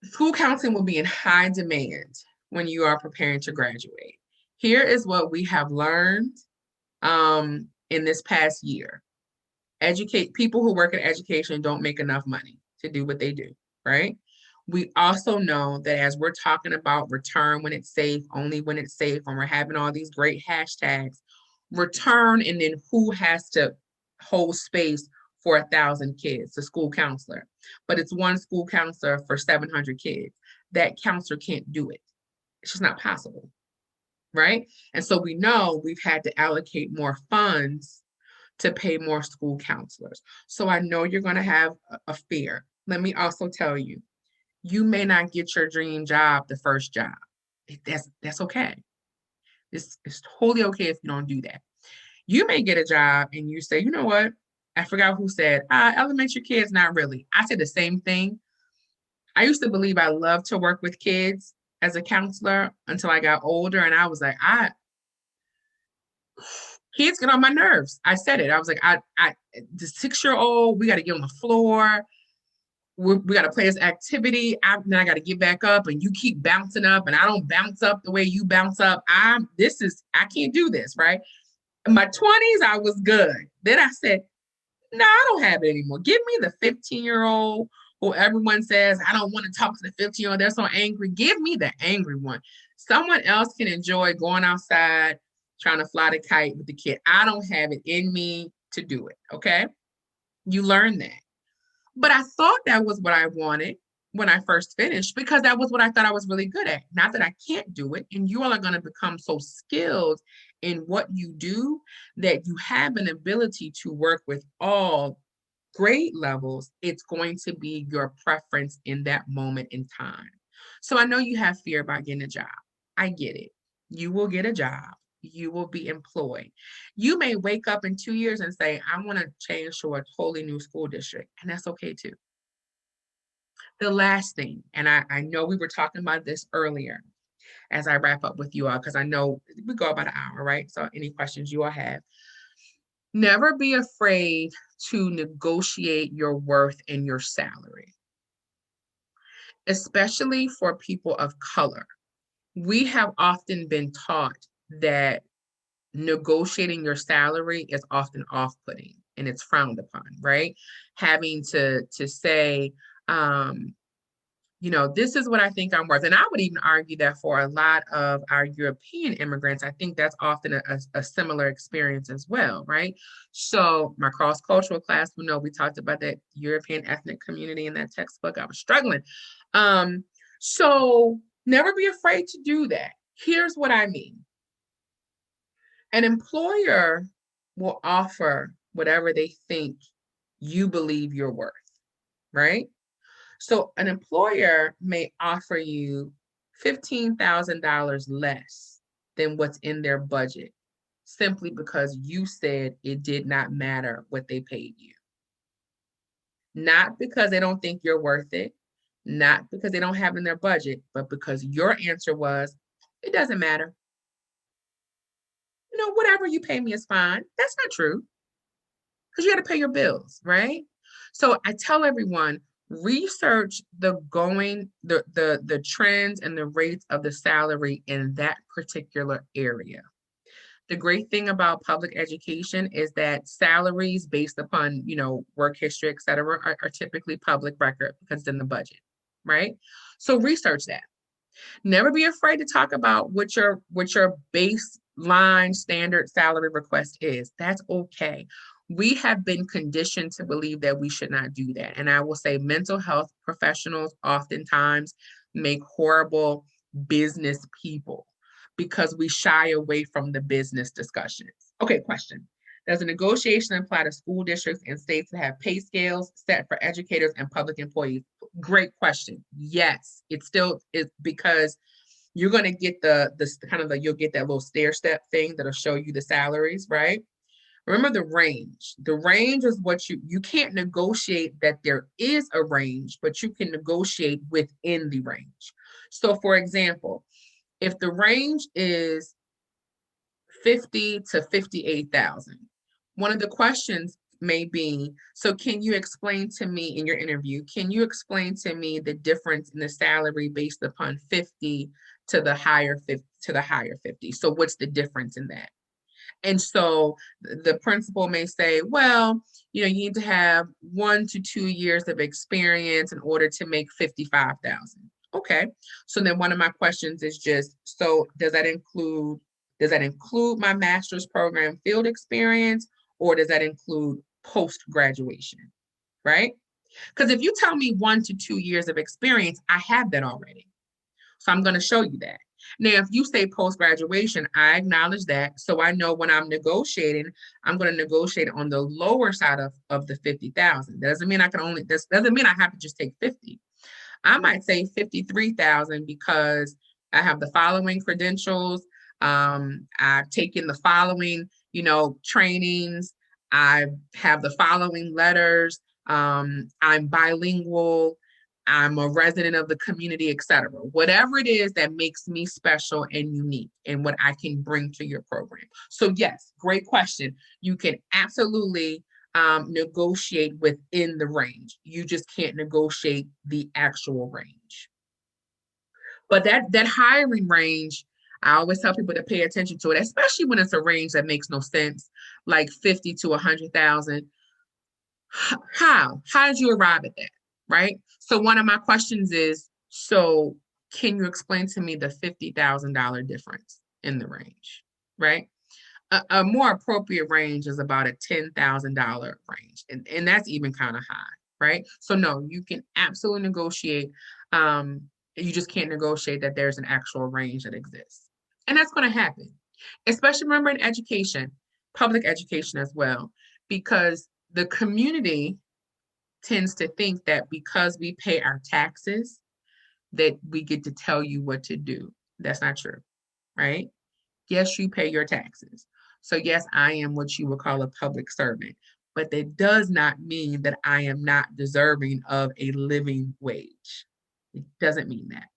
School counseling will be in high demand when you are preparing to graduate. Here is what we have learned in this past year. People who work in education don't make enough money to do what they do, right? We also know that as we're talking about return when it's safe, only when it's safe, and we're having all these great hashtags, return, and then who has to hold space for 1,000 kids, the school counselor. But it's one school counselor for 700 kids. That counselor can't do it. It's just not possible, right? And so we know we've had to allocate more funds to pay more school counselors. So I know you're going to have a fear. Let me also tell you, you may not get your dream job the first job. That's okay. It's totally okay if you don't do that. You may get a job and you say, you know what? I forgot who said, elementary kids, not really. I said the same thing. I used to believe I loved to work with kids as a counselor until I got older. And I was like, kids get on my nerves. I said it. I was like, the 6-year-old, we got to get on the floor. We got to play this activity. Then I got to get back up and you keep bouncing up and I don't bounce up the way you bounce up. I can't do this, right? In my 20s, I was good. Then I said, no, I don't have it anymore. Give me the 15-year-old who everyone says, I don't want to talk to the 15-year-old. They're so angry. Give me the angry one. Someone else can enjoy going outside, trying to fly the kite with the kid. I don't have it in me to do it. Okay. You learn that. But I thought that was what I wanted when I first finished, because that was what I thought I was really good at. Not that I can't do it. And you all are going to become so skilled in what you do that you have an ability to work with all grade levels. It's going to be your preference in that moment in time. So I know you have fear about getting a job. I get it. You will get a job. You will be employed. You may wake up in 2 years and say, I want to change to a totally new school district. And that's okay too. The last thing, and I know we were talking about this earlier as I wrap up with you all, because I know we go about an hour, right? So any questions you all have. Never be afraid to negotiate your worth and your salary. especially for people of color. We have often been taught that negotiating your salary is often off-putting and it's frowned upon, right? Having to say, this is what I think I'm worth. And I would even argue that for a lot of our European immigrants, I think that's often a similar experience as well, right? So my cross-cultural class, we talked about that European ethnic community in that textbook. I was struggling. So never be afraid to do that. Here's what I mean. An employer will offer whatever they think you believe you're worth, right? So an employer may offer you $15,000 less than what's in their budget simply because you said it did not matter what they paid you. Not because they don't think you're worth it, not because they don't have it in their budget, but because your answer was, it doesn't matter. Whatever you pay me is fine. That's not true. Because you got to pay your bills, right? So I tell everyone, research the trends and the rates of the salary in that particular area. The great thing about public education is that salaries based upon, work history, et cetera, are typically public record because it's in the budget, right? So research that. Never be afraid to talk about what your baseline standard salary request is. That's okay. We have been conditioned to believe that we should not do that. And I will say mental health professionals oftentimes make horrible business people because we shy away from the business discussions. Okay, question. Does a negotiation apply to school districts and states that have pay scales set for educators and public employees? Great question. Yes, it still is, because you're going to get you'll get that little stair step thing that'll show you the salaries, right? Remember the range. The range is what you can't negotiate that there is a range, but you can negotiate within the range. So for example, if the range is 50 to 58,000, one of the questions may be, so can you explain to me in your interview, can you explain to me the difference in the salary based upon 50 to the higher 50? So what's the difference in that? And so the principal may say, well, you need to have 1 to 2 years of experience in order to make 55,000. Okay. So then one of my questions is just, so does that include my master's program field experience, or does that include post-graduation, right? Because if you tell me 1 to 2 years of experience, I have that already. So I'm going to show you that. Now, if you say post-graduation, I acknowledge that. So I know when I'm negotiating, I'm going to negotiate on the lower side of the 50,000. That doesn't mean doesn't mean I have to just take 50. I might say 53,000 because I have the following credentials. I've taken the following, trainings. I have the following letters. I'm bilingual. I'm a resident of the community, et cetera. Whatever it is that makes me special and unique and what I can bring to your program. So yes, great question. You can absolutely negotiate within the range. You just can't negotiate the actual range. But that hiring range, I always tell people to pay attention to it, especially when it's a range that makes no sense, like 50 to 100,000. How did you arrive at that, right? So one of my questions is, so can you explain to me the $50,000 difference in the range, right? A more appropriate range is about a $10,000 range, and that's even kind of high, right? So no, you can absolutely negotiate. You just can't negotiate that there's an actual range that exists. And that's going to happen, especially remember in education, public education as well, because the community tends to think that because we pay our taxes, that we get to tell you what to do. That's not true, right? Yes, you pay your taxes. So yes, I am what you would call a public servant, but that does not mean that I am not deserving of a living wage. It doesn't mean that.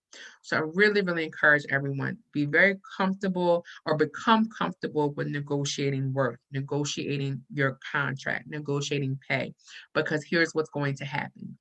So I really, really encourage everyone, be very comfortable or become comfortable with negotiating work, negotiating your contract, negotiating pay, because here's what's going to happen.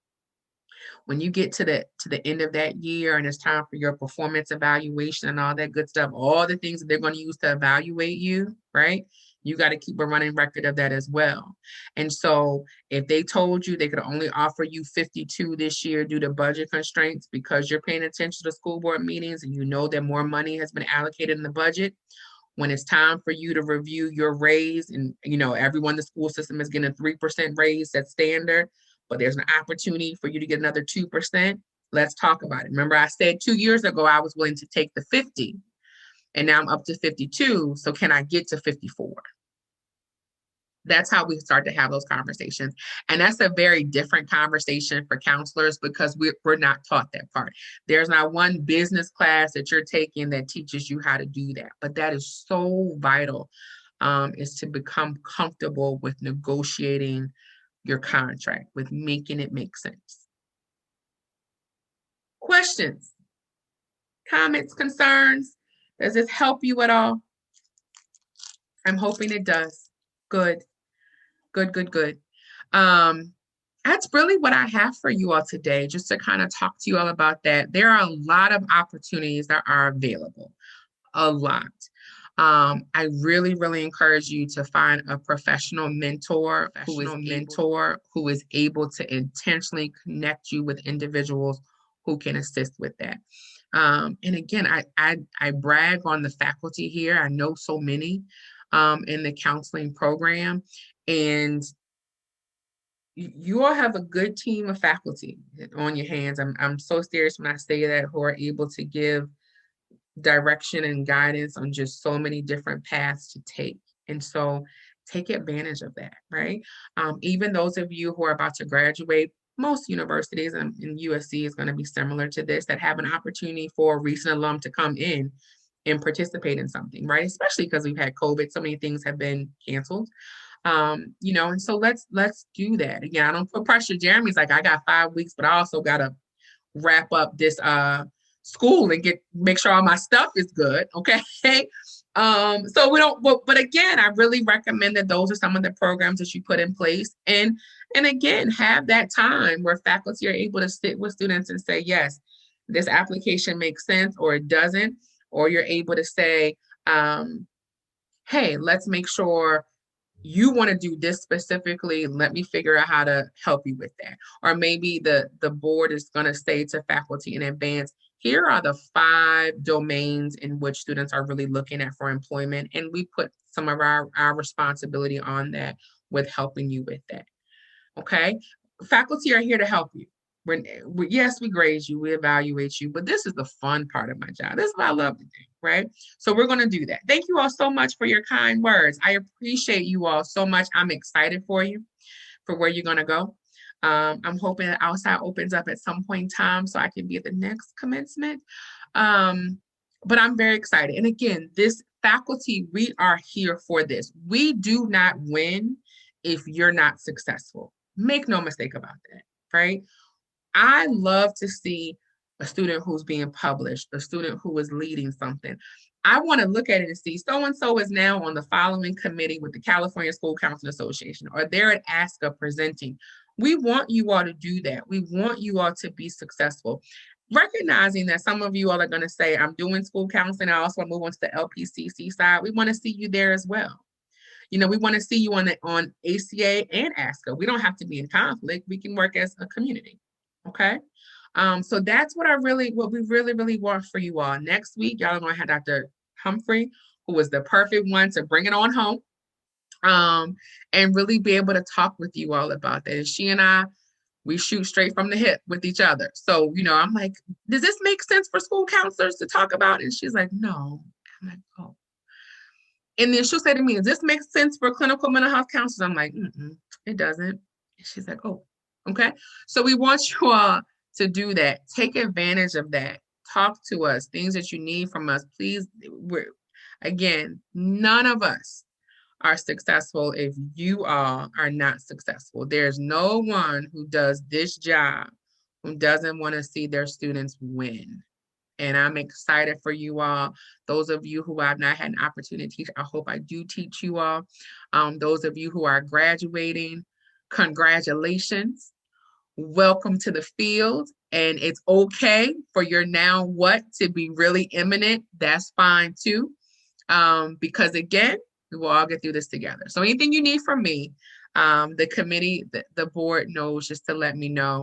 When you get to the end of that year and it's time for your performance evaluation and all that good stuff, all the things that they're going to use to evaluate you, right? You got to keep a running record of that as well. And so if they told you they could only offer you 52 this year due to budget constraints because you're paying attention to school board meetings and you know that more money has been allocated in the budget, when it's time for you to review your raise, and everyone in the school system is getting a 3% raise, that's standard, but there's an opportunity for you to get another 2%, let's talk about it. Remember, I said 2 years ago I was willing to take the 50, and now I'm up to 52, so can I get to 54? That's how we start to have those conversations. And that's a very different conversation for counselors because we're not taught that part. There's not one business class that you're taking that teaches you how to do that. But that is so vital, is to become comfortable with negotiating your contract, with making it make sense. Questions, comments, concerns? Does this help you at all? I'm hoping it does. Good. Good. That's really what I have for you all today, just to kind of talk to you all about that. There are a lot of opportunities that are available, a lot. I really, really encourage you to find a professional mentor who is able to intentionally connect you with individuals who can assist with that. And again, I brag on the faculty here. I know so many in the counseling program. And you all have a good team of faculty on your hands. I'm so serious when I say that, who are able to give direction and guidance on just so many different paths to take. And so take advantage of that, right? Even those of you who are about to graduate, most universities, and USC is going to be similar to this, that have an opportunity for a recent alum to come in and participate in something, right? Especially because we've had COVID, so many things have been canceled. And so let's do that. Again, I don't put pressure. Jeremy's like, I got 5 weeks, but I also got to wrap up this school and make sure all my stuff is good. Okay. So we don't, but again, I really recommend that those are some of the programs that you put in place. And again, have that time where faculty are able to sit with students and say, yes, this application makes sense, or it doesn't, or you're able to say, hey, let's make sure you want to do this specifically. Let me figure out how to help you with that. Or maybe the board is going to say to faculty in advance, here are the 5 domains in which students are really looking at for employment. And we put some of our responsibility on that with helping you with that. Okay. Faculty are here to help you. Yes, we grade you, we evaluate you, but this is the fun part of my job. This is what I love to do, right? So we're going to do that. Thank you all so much for your kind words. I appreciate you all so much. I'm excited for you, for where you're going to go. I'm hoping that outside opens up at some point in time so I can be at the next commencement. But I'm very excited. And again, this faculty, we are here for this. We do not win if you're not successful. Make no mistake about that, right? I love to see a student who's being published, a student who is leading something. I want to look at it and see so-and-so is now on the following committee with the California School Counseling Association, or they're at ASCA presenting. We want you all to do that. We want you all to be successful. Recognizing that some of you all are going to say, I'm doing school counseling, I also want to move on to the LPCC side. We want to see you there as well. We want to see you on ACA and ASCA. We don't have to be in conflict. We can work as a community. Okay. So that's what we really want for you all. Next week, y'all are going to have Dr. Humphrey, who is the perfect one to bring it on home, and really be able to talk with you all about that. And she and I, we shoot straight from the hip with each other. So, I'm like, does this make sense for school counselors to talk about? And she's like, no. I'm like, oh. And then she'll say to me, does this make sense for clinical mental health counselors? I'm like, it doesn't. And she's like, oh, okay. So we want you all to do that. Take advantage of that. Talk to us, things that you need from us. Please, again, none of us are successful if you all are not successful. There's no one who does this job who doesn't want to see their students win. And I'm excited for you all. Those of you who have not had an opportunity to teach, I hope I do teach you all. Those of you who are graduating, congratulations. welcome to the field. And it's okay for your now what to be really imminent. That's fine too. Because again, we will all get through this together. So anything you need from me, the committee, the board knows just to let me know.